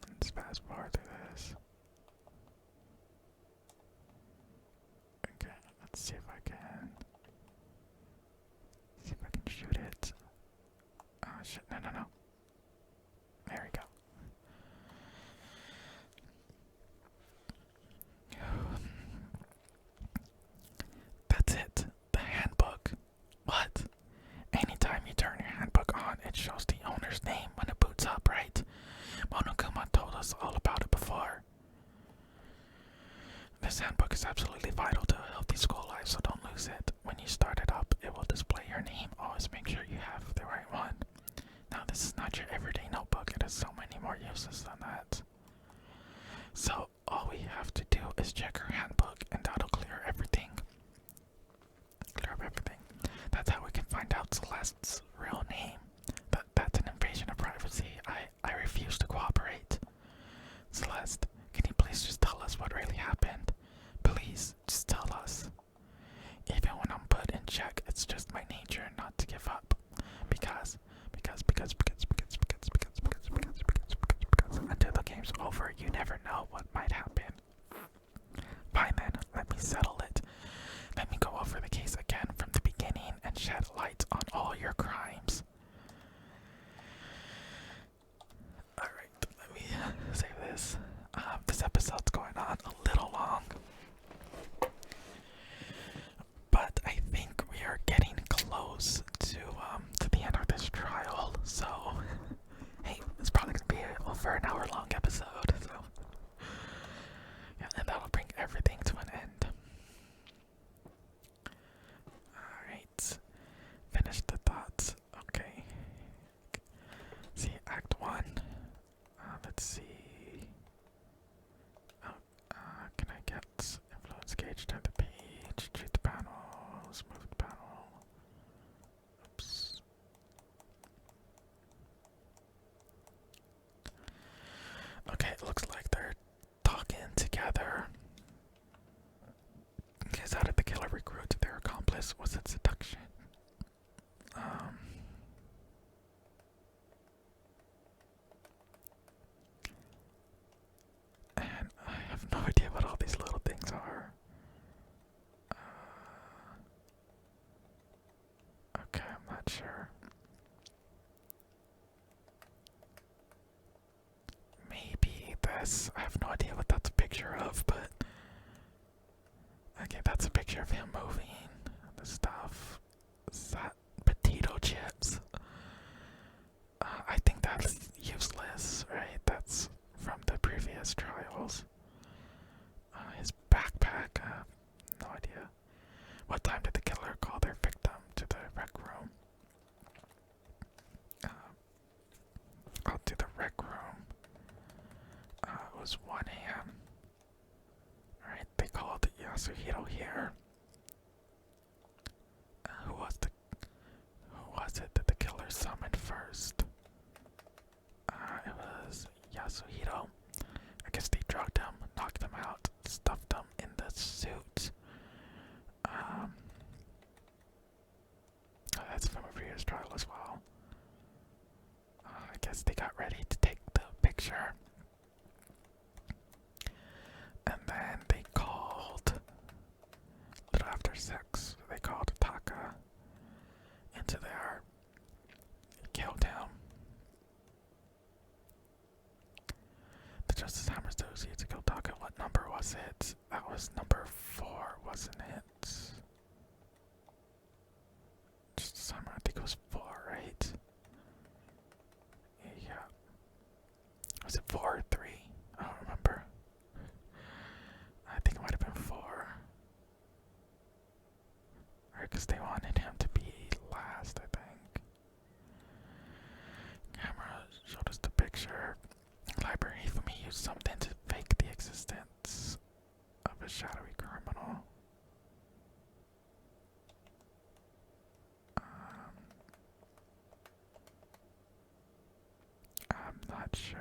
Let's fast forward through this. Okay, let's see if I can shoot it. Oh shit, no. There we go. That's it. The handbook. What? Anytime you turn your handbook on, it shows the owner's name when it boots up, right? Monokuma told us all about it before. This handbook is absolutely vital to a healthy school life, so don't lose it. When you start it up, it will display your name. Always make sure you have the right one. Now, this is not your everyday notebook. It has so many more uses than that. So, all we have to do is check her handbook, and that'll clear everything. Clear up everything. That's how we can find out Celeste's real name. That's an invasion of privacy. I refuse to cooperate. Celeste, can you please just tell us what really happened? Please, just tell us. Even when I'm put in check, it's just my nature not to give up. Because until the game's over, you never know what might happen. Fine then, let me settle it. Let me go over the case again from the beginning and shed light on all your crimes. Alright, let me save this. This episode's going on a little long. But I think we are getting close to the end of this trial, so hey, it's probably gonna be over an hour long episode, so yeah, and that'll bring everything to an end. Alright, finish the thoughts. Okay. See, Act 1. Let's see. Can I get influence gauge to the page? Treat the panels, move the panel. Oops. Okay, it looks like they're talking together. Because how did the killer recruit their accomplice? Was it seduction? And I have no idea what all these little things are. Okay, I'm not sure. Maybe this. I have no idea what that's a picture of, but okay, that's a picture of him moving the stuff. Is that potato chips? I think that's useless, right? That's from the previous trials. His backpack, no idea. What time did the killer call their victim to the rec room? I'll do the rec room. It was 1 a.m. Alright, they called Yasuhiro here. Who was it that the killer summoned first? It was Yasuhiro. I guess they drugged him, knocked him out, stuffed him in the suit. this trial as well. I guess they got ready to take the picture. And then they called, a little after 6, they called Taka into there, killed him. The Justice Hammer still used to kill Taka. What number was it? That was number 4, wasn't it? Justice Hammer, I think it was 4, right? Yeah. Was it 4 or 3? I don't remember. I think it might have been 4. Right, because they wanted him to be last, I think. Camera showed us the picture. Library for me used something to fake the existence of a shadowy criminal. I'm not sure.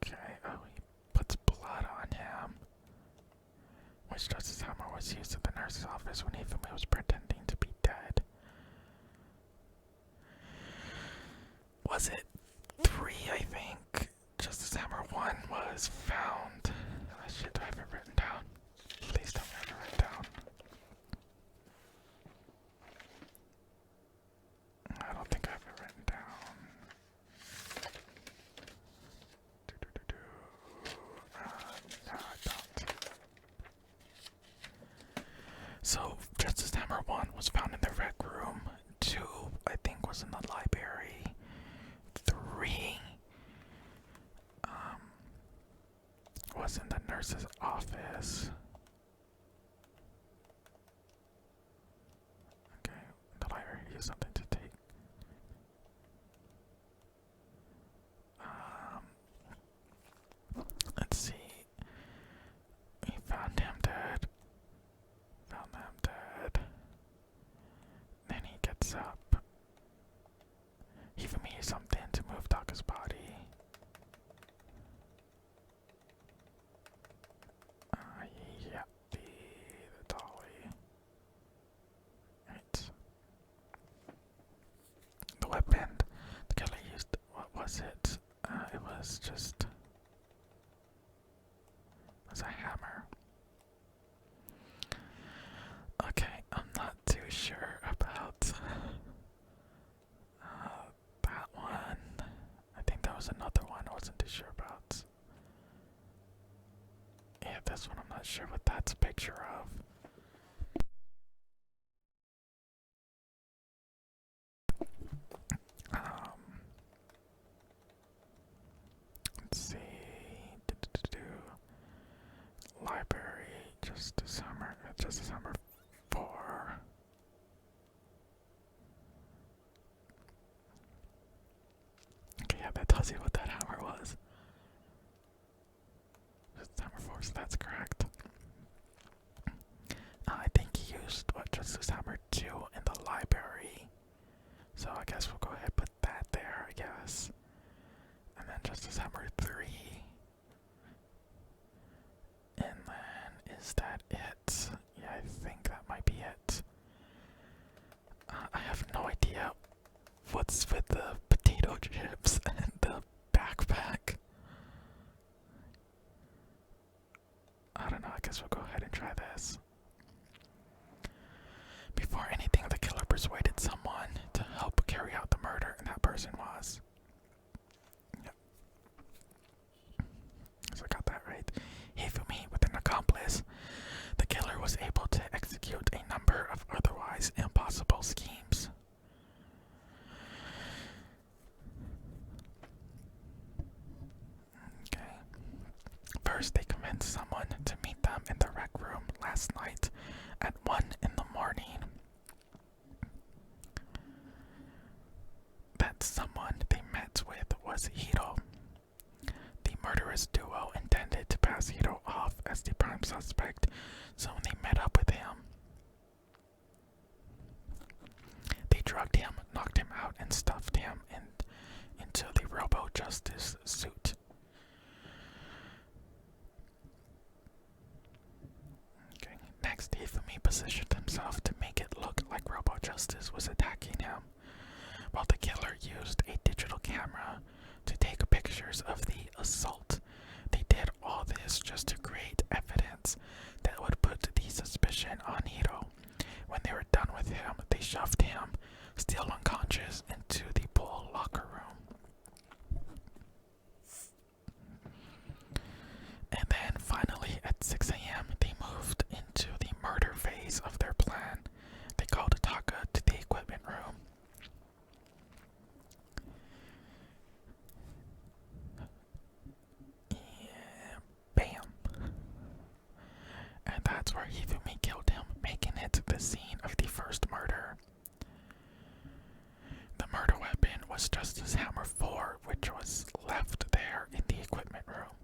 Okay, oh, he puts blood on him. Which Justice Hammer was used at the nurse's office when Hifumi was pretending to be dead. Was it 3, I think? Justice Hammer 1 was found. Oh shit, do I have it written down? Please tell me I have it written down. I don't think I have it written down. No, I don't. So, Justice Hammer 1 was found in the rec room. 2, I think, was in the library. 3 was in the nurse's office. Okay, the library used something to take. Let's see. We found him dead. Found them dead. Then he gets up. He even used something to move Taka's body. Yeah, the dolly. Right. The weapon the killer used, what was it? It was just, it was a hammer. Okay, I'm not too sure about that one. I think that was another one I wasn't too sure about. Yeah, this one I'm not sure what that's a picture of. Let's see. Library, Justice Hammer 4. Okay, yeah, that tells you what that hammer was. Justice Hammer 4, so that's correct. I think he used Justice Hammer 2 in the library. So I guess we'll go ahead and put that there, I guess. And then Justice Hammer 3. And then, is that it? Yeah, I think that might be it. I have no idea what's with the potato chips and the backpack. I don't know, I guess we'll go ahead and try this. Before anything, the killer persuaded someone to help carry out the murder, and that person was. Yep. So I got that right. Hifumi, with an accomplice, the killer was able to execute a number of otherwise impossible schemes. Okay. First, they convinced someone to meet them in the rec room last night at 1 in the morning. That someone they met with was Hiro. The murderous duo intended to pass Hiro off as the prime suspect, so when they met up with him, they drugged him, knocked him out, and stuffed him into the Robo-Justice suit. Justice was attacking him. While the killer used a digital camera to take pictures of the assault, they did all this just to create evidence that would put the suspicion on Hiro. When they were done with him, they shoved him, still unconscious, into the pool locker room. And then finally at 6 a.m. they moved into the murder phase of their plan. They called Taka to the equipment room. Yeah, bam. And that's where Hifumi killed him, making it the scene of the first murder. The murder weapon was Justice Hammer 4, which was left there in the equipment room.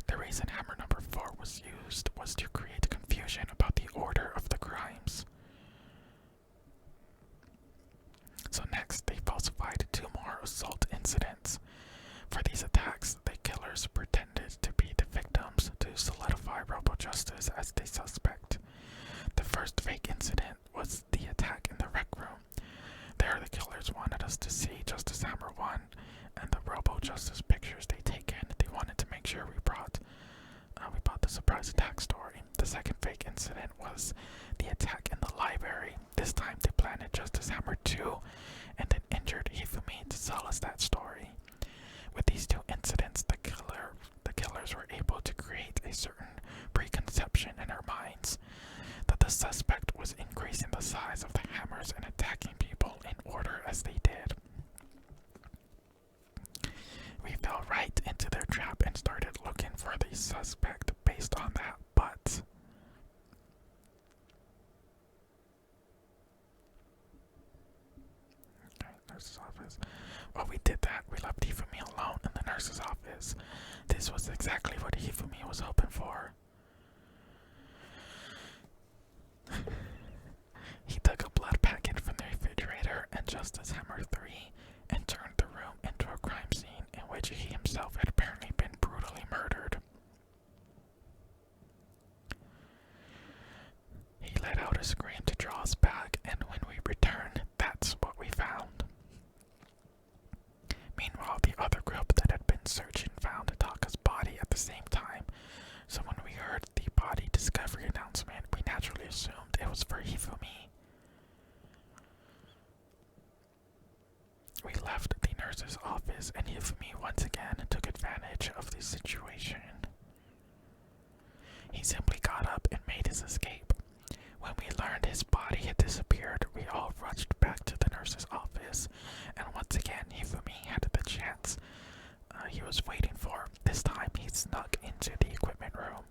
The reason Hammer number 4 was used was to create confusion about the order of the crimes. So next, they falsified 2 more assault incidents. For these attacks, the killers pretended to be the victims to solidify Robo Justice as the suspect. The first fake incident was the attack in the rec room. There, the killers wanted us to see Justice Hammer 1 and the Robo Justice pictures they taken. They wanted to make sure we brought the surprise attack story. The second fake incident was the attack in the library. This time, they planted Justice Hammer 2 and then injured Hifumi to sell us that story. With these 2 incidents, the killers were able to create a certain preconception in our minds that the suspect was increasing the size of the hammers and attacking people in order as they did. We fell right into their trap and started looking for the suspect based on that, but nurse's office. While we did that, we left Hifumi alone in the nurse's office. This was exactly what Hifumi was hoping for. He took a blood packet from the refrigerator and Justice Hammer 3 and turned the room into a crime scene in which he himself had apparently been brutally murdered. He let out a scream to draw us back, and when we returned, that's what we found. Meanwhile, the other group that had been searching found Taka's body at the same time, so when we heard the body discovery announcement, we naturally assumed it was for Hifumi. We left the nurse's office, and Hifumi once again took advantage of the situation. He simply got up and made his escape. When we learned his body had disappeared, we all rushed back to the nurse's office, and once again, Hifumi had the chance he was waiting for. This time, he snuck into the equipment room.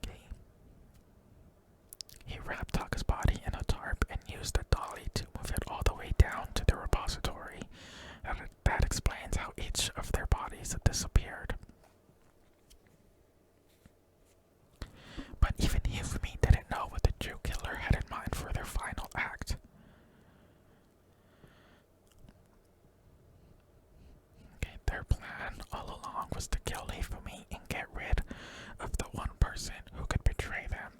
Okay. He wrapped Taka's body in a tarp and used a dolly to move it all the way down to the repository. That explains how each of their bodies had disappeared. But even Hifumi didn't know what the true killer had in mind for their final act. Okay, their plan all along was to kill Hifumi and get rid of the one person who could betray them.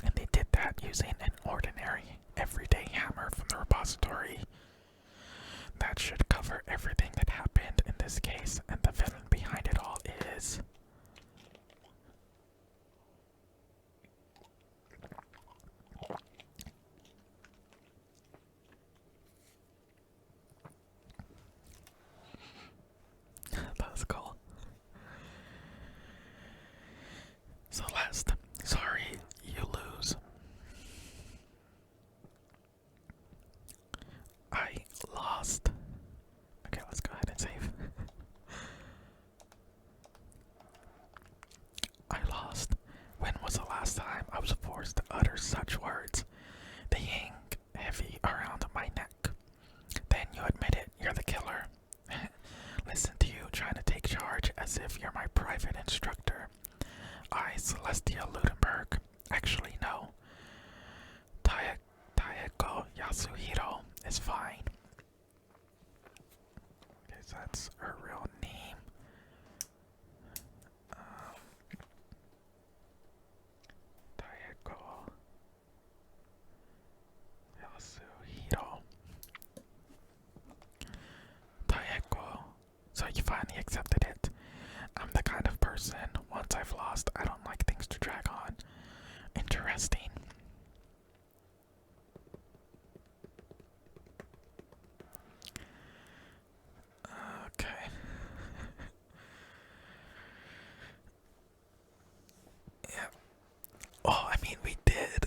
And they did that using an ordinary, everyday hammer from the repository. That should cover everything that happened in this case, and the villain behind it all is... That's cool. So last, sorry, you lose. I lost. Okay, let's go ahead and save. I lost. When was the last time I was forced to utter such words? They hang heavy around my neck. Then you admit it, you're the killer. Listen to you trying to take charge as if you're my private instructor. I, Celestia Ludenberg. Actually, no. Taeko Yasuhiro is fine. Okay, so that's her real name. accepted it. I'm the kind of person, once I've lost, I don't like things to drag on. Interesting. Okay. Yeah. Oh, I mean, we did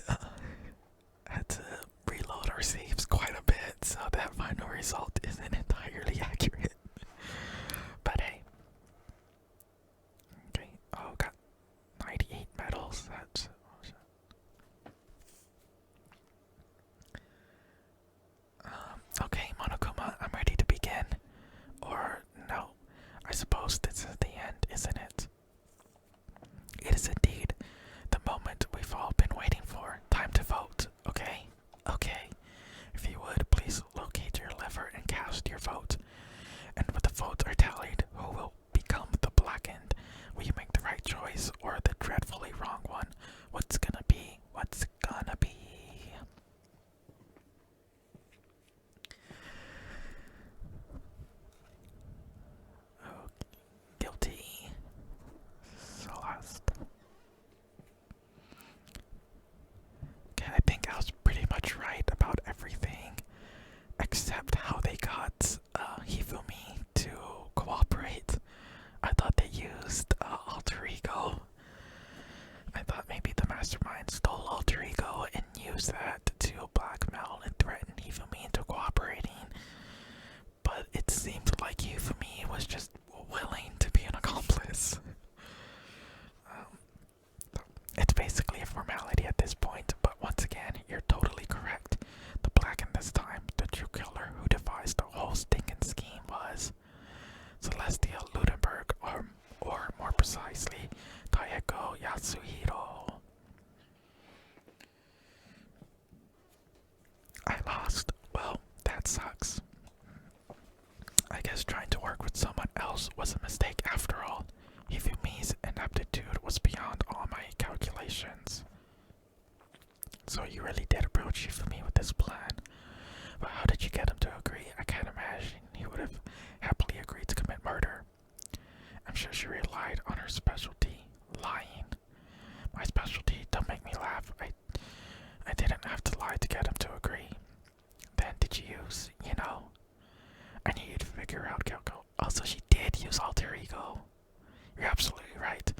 had to reload our saves quite a bit, so that final result isn't entirely accurate. But hey. Okay. Oh, got 98 medals. That's. Okay, Monokuma, I'm ready to begin. Or, no. I suppose this is the end, isn't it? It is indeed the moment we've all been waiting for. Time to vote, okay? Okay. If you would, please locate your lever and cast your vote. And when the votes are tallied, who will become the blackened? Will you make the right choice or the dreadfully wrong one? What's gonna be? What's gonna be? Oh, guilty. Celeste. Okay, I think I was pretty much right about everything, except how they got Hifumi to cooperate. I thought they used alter ego. I thought maybe the mastermind stole alter ego and used that to blackmail and threaten Hifumi into cooperating. But it seemed like Hifumi was just willing to be an accomplice. It's basically a formality at this point, but once again, you're totally correct. The blackened this time, the true killer who devised the whole stinking scheme was Celestia Ludenberg, or more precisely, Taeko Yasuhiro. I lost. Well, that sucks. I guess trying to work with someone else was a mistake after all. Hifumi's ineptitude was beyond all my calculations. So you really did approach Hifumi with this plan. But how did you get him to agree? I can't imagine he would have happily agreed to commit murder. I'm sure she relied on her specialty, lying. My specialty, don't make me laugh. I didn't have to lie to get him to agree. Then did you use, I need you to figure out Kyoko. Also, she did use alter ego. You're absolutely right.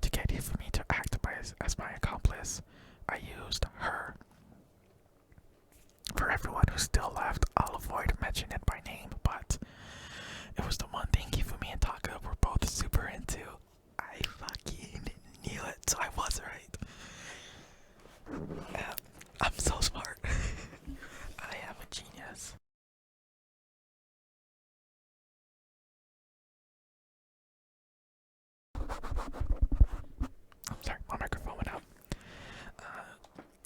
To get you for me to act as my accomplice, I used her. For everyone who's still left, I'll avoid mentioning it by name, but it was the one thing Hifumi and Taka were both super into. I fucking knew it, so I was right. I'm so smart. I am a genius. I'm sorry, my microphone went out.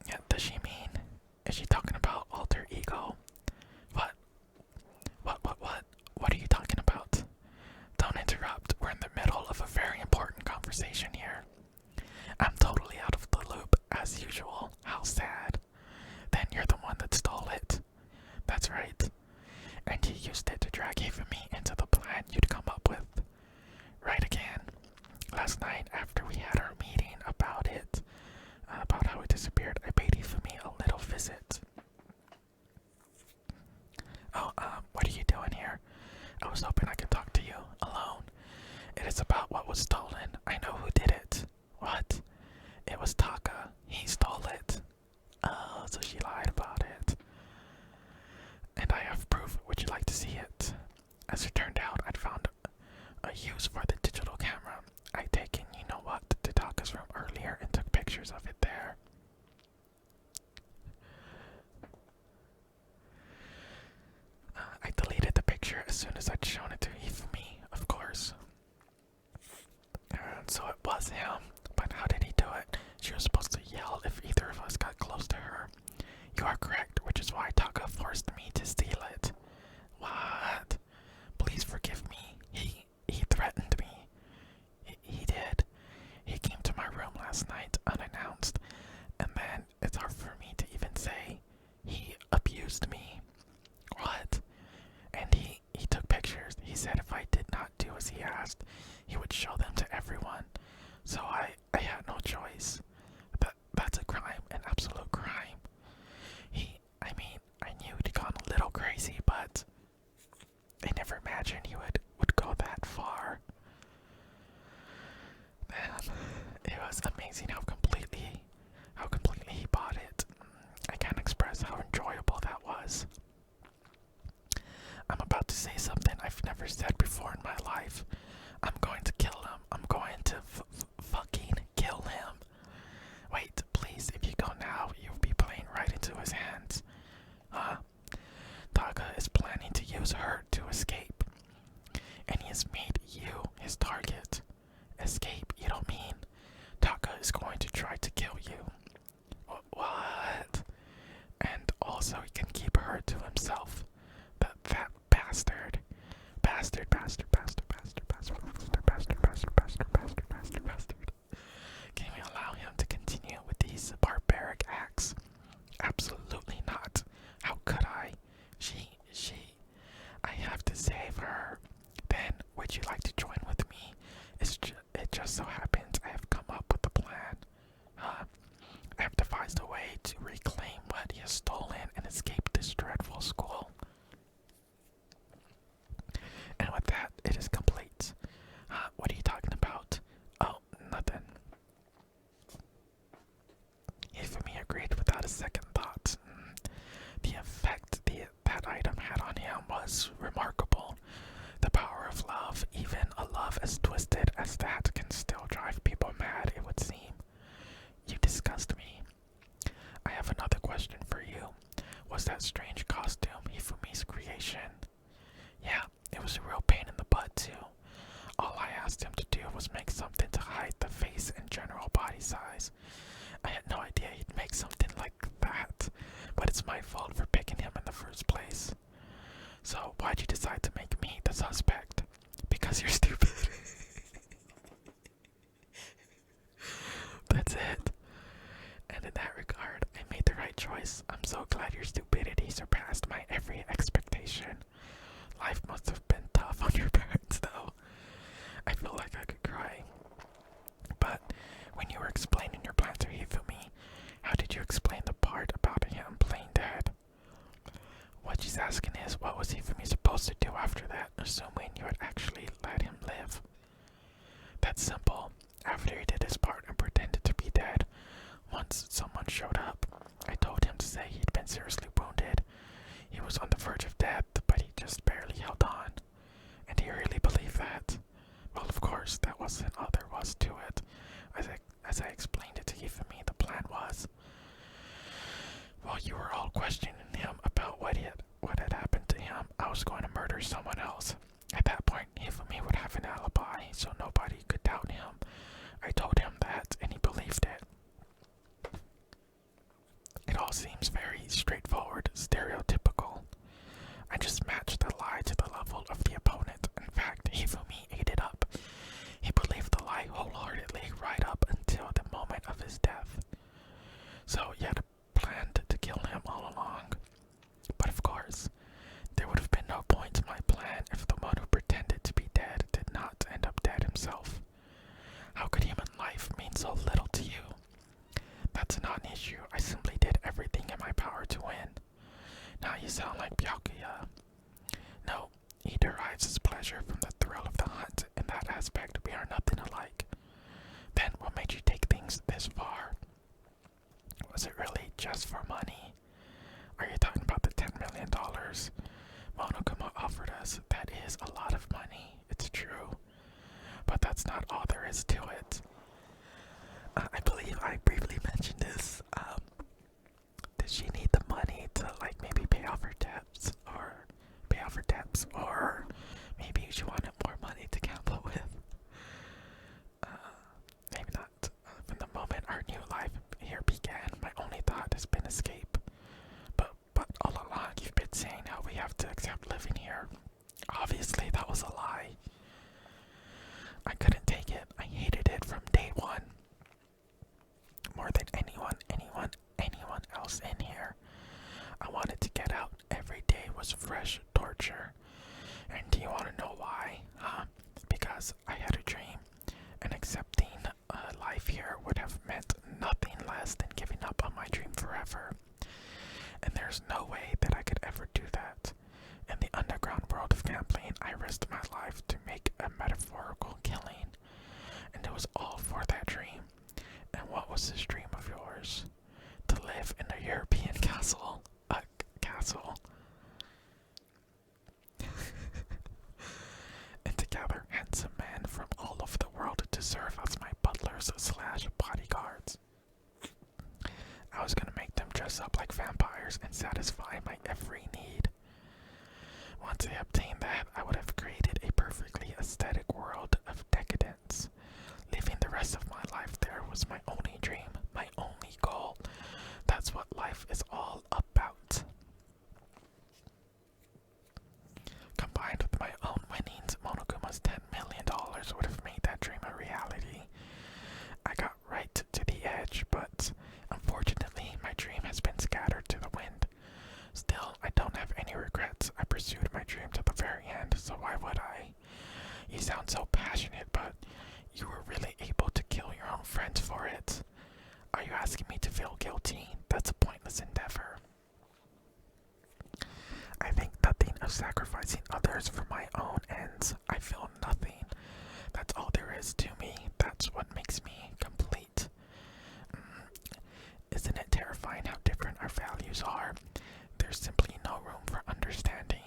Yeah, does she mean? Is she talking about alter ego? What? What are you talking about? Don't interrupt. We're in the middle of a very important conversation here. I'm totally out of the loop, as usual. How sad. Then you're the one that stole it. That's right. And you used it to drag Hifumi into the plan you'd come up with. Right again. Last night, after we had our meeting about it, about how it disappeared, I paid Hifumi a little visit. Oh, what are you doing here? I was hoping I could talk to you alone. It is about what was stolen. I know who did it. What? It was Taka. He stole it. Oh, so she lied about it. And I have proof. Would you like to see it? As it turned out, I'd found a use for the digital camera. I'd taken, you know what, to Taka's room earlier and took pictures of it there. I deleted the picture as soon as I'd shown it to Hifumi, of course. So it was him, but how did he do it? She was supposed to yell if either of us got close to her. You are correct, which is why Taka forced me to steal it. What? Please forgive me. He threatened me. He did. He came to my room last night unannounced, and then it's hard for me to even say. He abused me. What? And he took pictures. He said if I did not do as because he asked, he would show them to everyone. So I had no choice. That's a crime, an absolute crime. I knew he'd gone a little crazy, but I never imagined he would go that far. Man, it was amazing how completely he bought it. I can't express how enjoyable that was. I'm about to say something I've never said before in my life. I'm going to kill him. I'm going to fucking kill him. Wait, please, if you go now, you'll be playing right into his hands. Taka is planning to use her to escape. And he has made you his target. Escape? You don't mean Taka is going to try to kill you? What? And also he can keep her to himself. That bastard. Bastard. Can we allow him to continue with these barbaric acts? Absolutely not. How could I? I have to save her. Then, would you like to join with me? It just so happens I have come up with a plan. I have devised a way to reclaim what he has stolen and escape this dreadful school. And with that, it is complete. What are you talking about? Oh, nothing. Hifumi agreed without a second thought. The effect that item had on him was remarkable. The power of love, even a love as twisted as that, can still drive people mad, it would seem. You disgust me. I have another question for you. Was that strange costume Hifumi's creation? Yeah, it was a real pain in the butt too. All I asked him to do was make something to hide the face and general body size. I had no idea he'd make something like that, but it's my fault for picking him in the first place. So why'd you decide to make me the suspect? Because you're stupid. That's it. And in that regard, I made the right choice. I'm so glad your stupidity surpassed my every expectation. Life must have been tough on your parents, though. I feel like I could cry. But when you were explaining your plan to Hifumi, how did you explain the part about him playing dead? What she's asking is, what was Hifumi supposed to do after that, assuming you had actually let him live? That's simple. After he did his part and pretended to be dead, once someone showed up, I told him to say he'd been seriously wounded. He was on the verge of death, but he just barely held on. And he really believed that. Well, of course, that wasn't all there was to it. As I explained it to Hifumi, the plan was, while you were all questioning him about what had happened to him, I was going to murder someone else. At that point, Hifumi would have an alibi, so nobody could doubt him. I told him that, and he believed it. It all seems very straightforward, stereotypical. I just matched the lie to the level of the opponent. In fact, Hifumi ate it up. He believed the lie wholeheartedly right up until the moment of his death. So you had planned to kill him all along. But of course, there would have been no point to my plan if the one who pretended to be dead did not end up dead himself. How could human life mean so little to you? That's not an issue. I simply did everything in my power to win. Now you sound like Byakuya. No, he derives his pleasure from the thrill of the hunt. In that aspect, we are nothing alike. Then what made you take things this far? Was it really just for money? Are you talking about the $10 million Monokuma offered us? That is a lot of money, it's true. But that's not all there is to it. I believe I briefly mentioned this. Did she need the money to maybe pay off her debts? Or maybe she wanted more money to gamble with? Maybe not. From the moment our new life here began, my only thought has been escape. But all along you've been saying how we have to accept living here. Obviously that was a lie. I couldn't take it. I hated it from slash bodyguards. I was gonna make them dress up like vampires and satisfy my every need. Once I obtained that, I would have created a perfectly aesthetic world of decadence. Living the rest of my life there was my only dream, my only goal. That's what life is all about. Combined with my own winnings, Monokuma's $10 million would have made that dream a reality. I got right to the edge, but unfortunately, my dream has been scattered to the wind. Still, I don't have any regrets. I pursued my dream to the very end, so why would I? You sound so passionate, but you were really able to kill your own friends for it. Are you asking me to feel guilty? That's a pointless endeavor. I think nothing of sacrificing others for my own ends. I feel nothing. That's all there is to me. That's what makes me complete. Isn't it terrifying how different our values are? There's simply no room for understanding.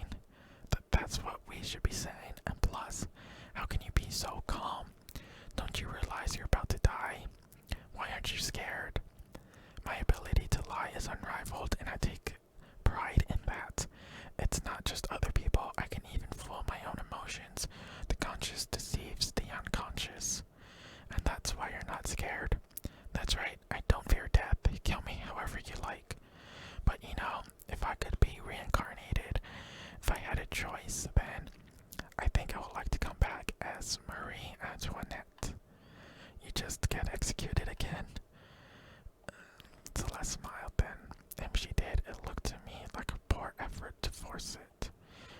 That's what we should be saying. And plus, how can you be so calm? Don't you realize you're about to die? Why aren't you scared? My ability to lie is unrivaled, and I take pride in that. It's not just other people. I can even fool my own emotions. The conscious deceives the unconscious. And that's why you're not scared. That's right, I don't fear death. Kill me however you like. But you know, if I could be reincarnated, if I had a choice, then I think I would like to come back as Marie Antoinette. You just get executed again. Celeste smiled then, and she did. It looked to me like a poor effort to force it.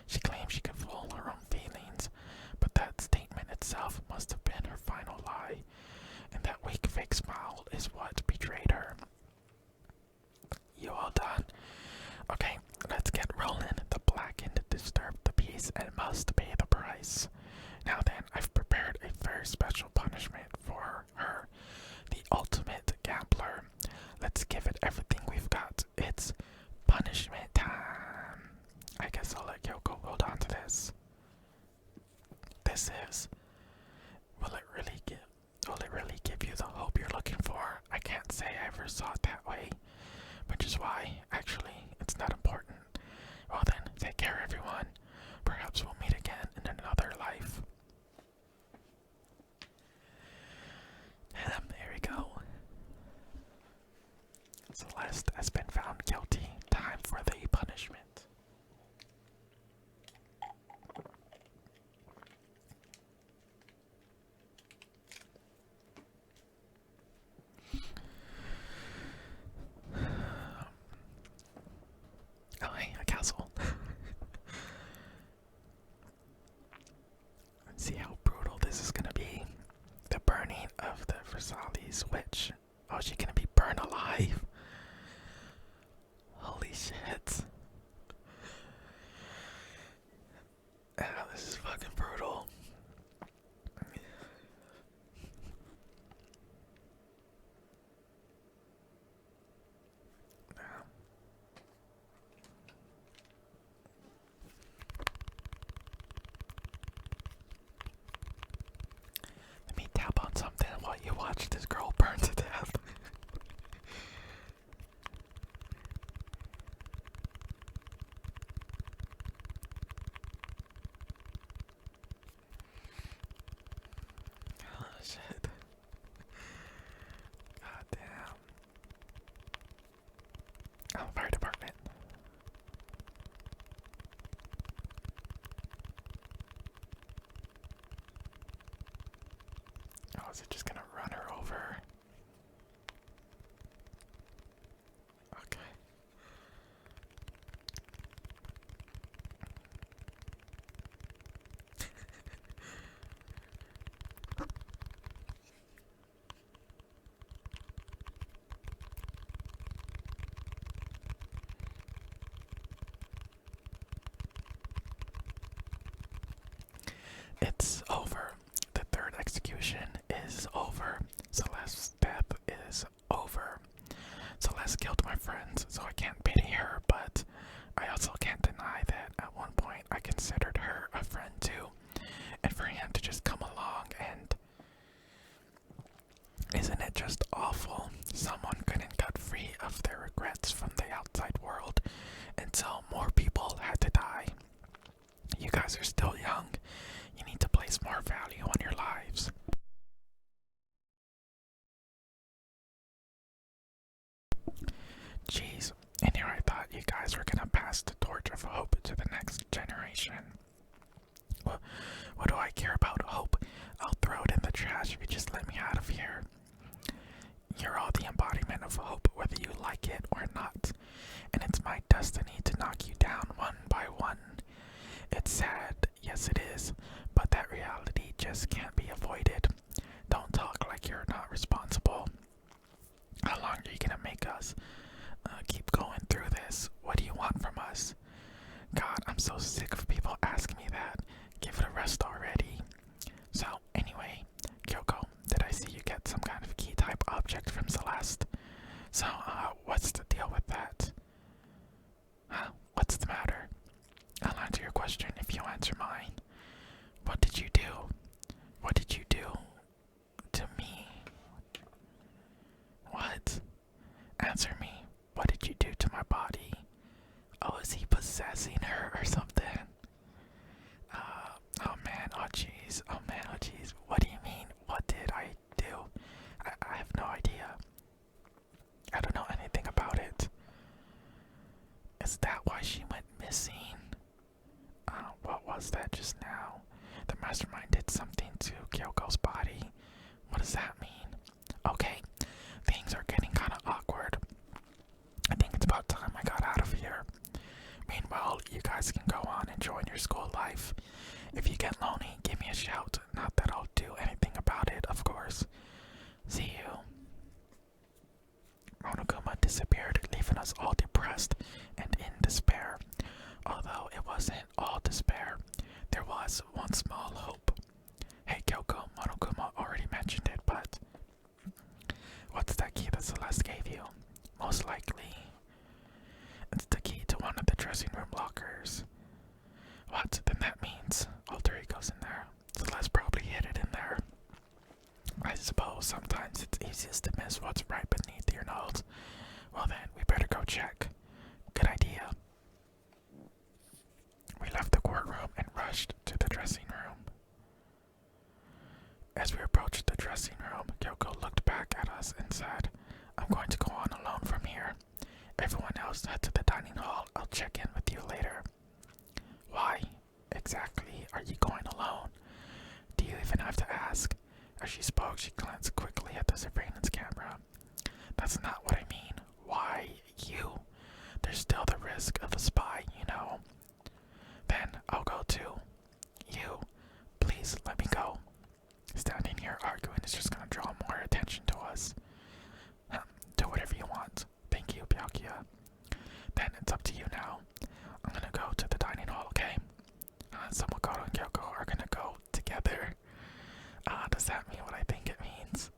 She claimed she could fool her own feelings, but that statement itself must have been her final lie, and that weak fake smile is what betrayed her. You all done? Okay, let's get rolling. The blackened disturbed the peace and must pay the price. Now then, I've prepared a very special punishment for her, the ultimate gambler. Let's give it everything we've got. It's punishment time. I guess I'll let Yoko hold on to this. This is. Will it really give you the hope you're looking for? I can't say I ever saw it that way. Which is why, actually, it's not important. Well then, take care everyone. Perhaps we'll meet again in another life. And there we go. Celeste has been found guilty. Time for the punishment. Oh, hey, a castle. Let's see how brutal this is gonna be. The burning of the Versailles witch. Oh, is she gonna be burned alive? Holy shit. Oh, this is fucking brutal. Let me tap on something while you watch this girl burn to death. Oh shit. God damn. Oh, fire department. Oh, is it just gonna run her over? Okay. It's over. The third execution is over. Celeste's death is over. Celeste killed my friends, so I can't pity her, but I also can't deny that at one point I considered her a friend too. And for him to just come along and place more value on your lives. Jeez, and here I thought you guys were gonna pass the torch of hope to the next generation. What do I care about hope? I'll throw it in the trash if you just let me out of here. You're all the embodiment of hope, whether you like it or not. And it's my destiny to knock you down one by one. It's sad, yes it is, but that reality just can't be avoided. Don't talk like you're not responsible. How long are you gonna make us keep going through this? What do you want from us? God, I'm so sick of people asking me that. Give it a rest already. So, anyway, Kyoko, did I see you get some kind of key type object from Celeste? So, what's the deal with that? Huh? What's the matter? I'll answer your question if you answer mine. What did you do? What did you do to me? What? Answer me. What did you do to my body? Oh, is he possessing her or something? Oh man, oh jeez, oh man, oh jeez. What do you mean? What did I do? I have no idea. I don't know anything about it. Is that why she went missing? What was that just now? The mastermind did something to Kyoko's body. What does that mean? Okay, things are getting kind of awkward. I think it's about time I got out of here. Meanwhile, you guys can go on enjoying your school life. If you get lonely, give me a shout. Not that I'll do anything about it, of course. See you. Monokuma disappeared, leaving us all depressed and in despair. Although it wasn't all despair, there was one small hope. Hey Kyoko, Monokuma already mentioned it, but what's that key that Celeste gave you? Most likely, it's the key to one of the dressing room lockers. What? Then that means alter ego's in there. Celeste probably hid it in there. I suppose sometimes it's easiest to miss what's right beneath your nose. Well then, we better go check. Good idea. We left the courtroom and rushed to the dressing room. As we approached the dressing room, Kyoko looked back at us and said, I'm going to go on alone from here. Everyone else head to the dining hall. I'll check in with you later. Why exactly are you going alone? Do you even have to ask? As she spoke, she glanced quickly at the surveillance camera. That's not what I mean. Why you? There's still the risk of a spy, you know. Then I'll go too. You, please let me go. Standing here arguing is just gonna draw more attention to us. Do whatever you want. Thank you, Byakuya. Then it's up to you now. I'm gonna go to the dining hall, okay? So Makoto and Kyoko are gonna go together. Does that mean what I think it means?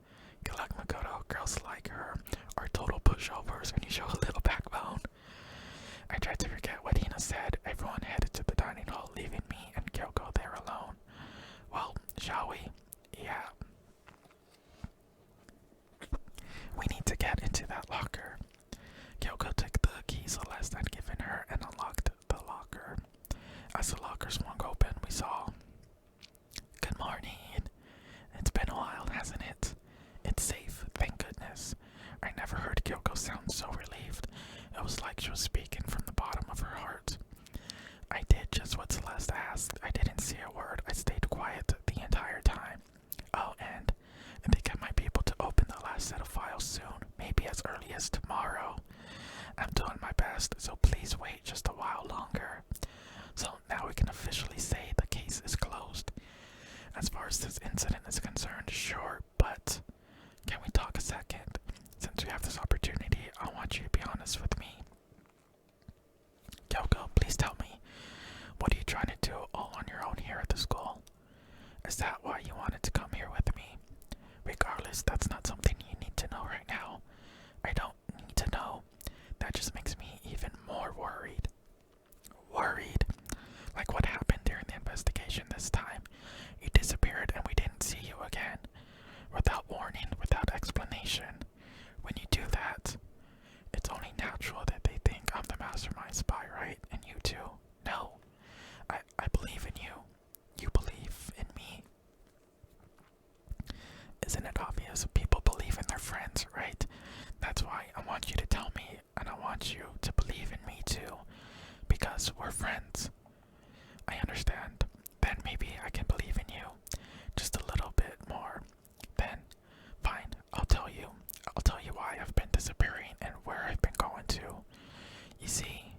Good luck, Makoto. Girls like her are total pushovers when you show a little backbone. I tried to forget what Hina said. Everyone headed to the dining hall, leaving me and Kyoko there alone. Well, shall we? Yeah. We need to get into that locker. Kyoko took the key Celeste had given her and unlocked the locker. As the locker swung open, we saw... Good morning. It's been a while, hasn't it? It's safe, thank goodness. I never heard Kyoko sound so relieved. It was like she was speaking from the bottom of her heart. I did just what Celeste asked. I didn't say a word. I stayed quiet the entire time. Oh, and I think I might be able to open the last set of files soon, maybe as early as tomorrow. I'm doing my best, so please wait just a while longer. So now we can officially say the case is closed. As far as this incident is concerned, sure, but can we talk a second? Since we have this opportunity, I want you to be honest with me. Kyoko, please tell me, what are you trying to do all on your own here at the school? Is that why you wanted to come here with me? Regardless, that's not something you need to know right now. I don't need to know. That just makes me even more worried. Worried? Like what happened during the investigation this time? You disappeared and we didn't see you again. Without warning, without explanation. When you do that, it's only natural that they think I'm the mastermind spy, right? And you too. No. I believe in you. You believe in me. Isn't it obvious? People believe in their friends, right? That's why I want you to tell me, and I want you to believe in me too, because we're friends. I understand. Then maybe I can believe in you just a little bit more. Then, fine, I'll tell you. I'll tell you why I've been disappearing and where I've been going to. You see,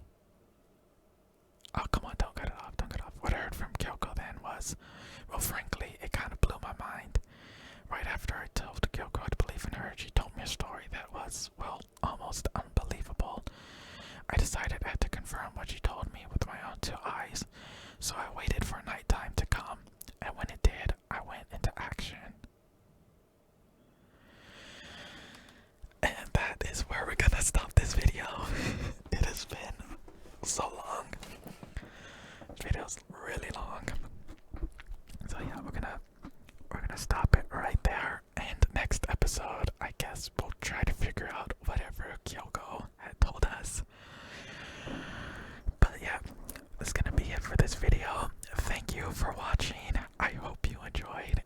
oh, come on, don't cut it off, don't cut it off. What I heard from Kyoko then was, well, frankly, it kind of blew my mind. Right after I told Kyoko I'd believe in her, she told me a story that was, well, almost unbelievable. I decided I had to confirm what she told me with my own two eyes, so I waited for nighttime to come, and when it did, I went into action. And that is where we're gonna stop this video. It has been so long. This video's really long. So yeah, we're gonna stop it right there. And next episode, I guess we'll try to figure out whatever Kyoko had told us. But yeah, that's gonna be it for this video. Thank you for watching. I hope you enjoyed,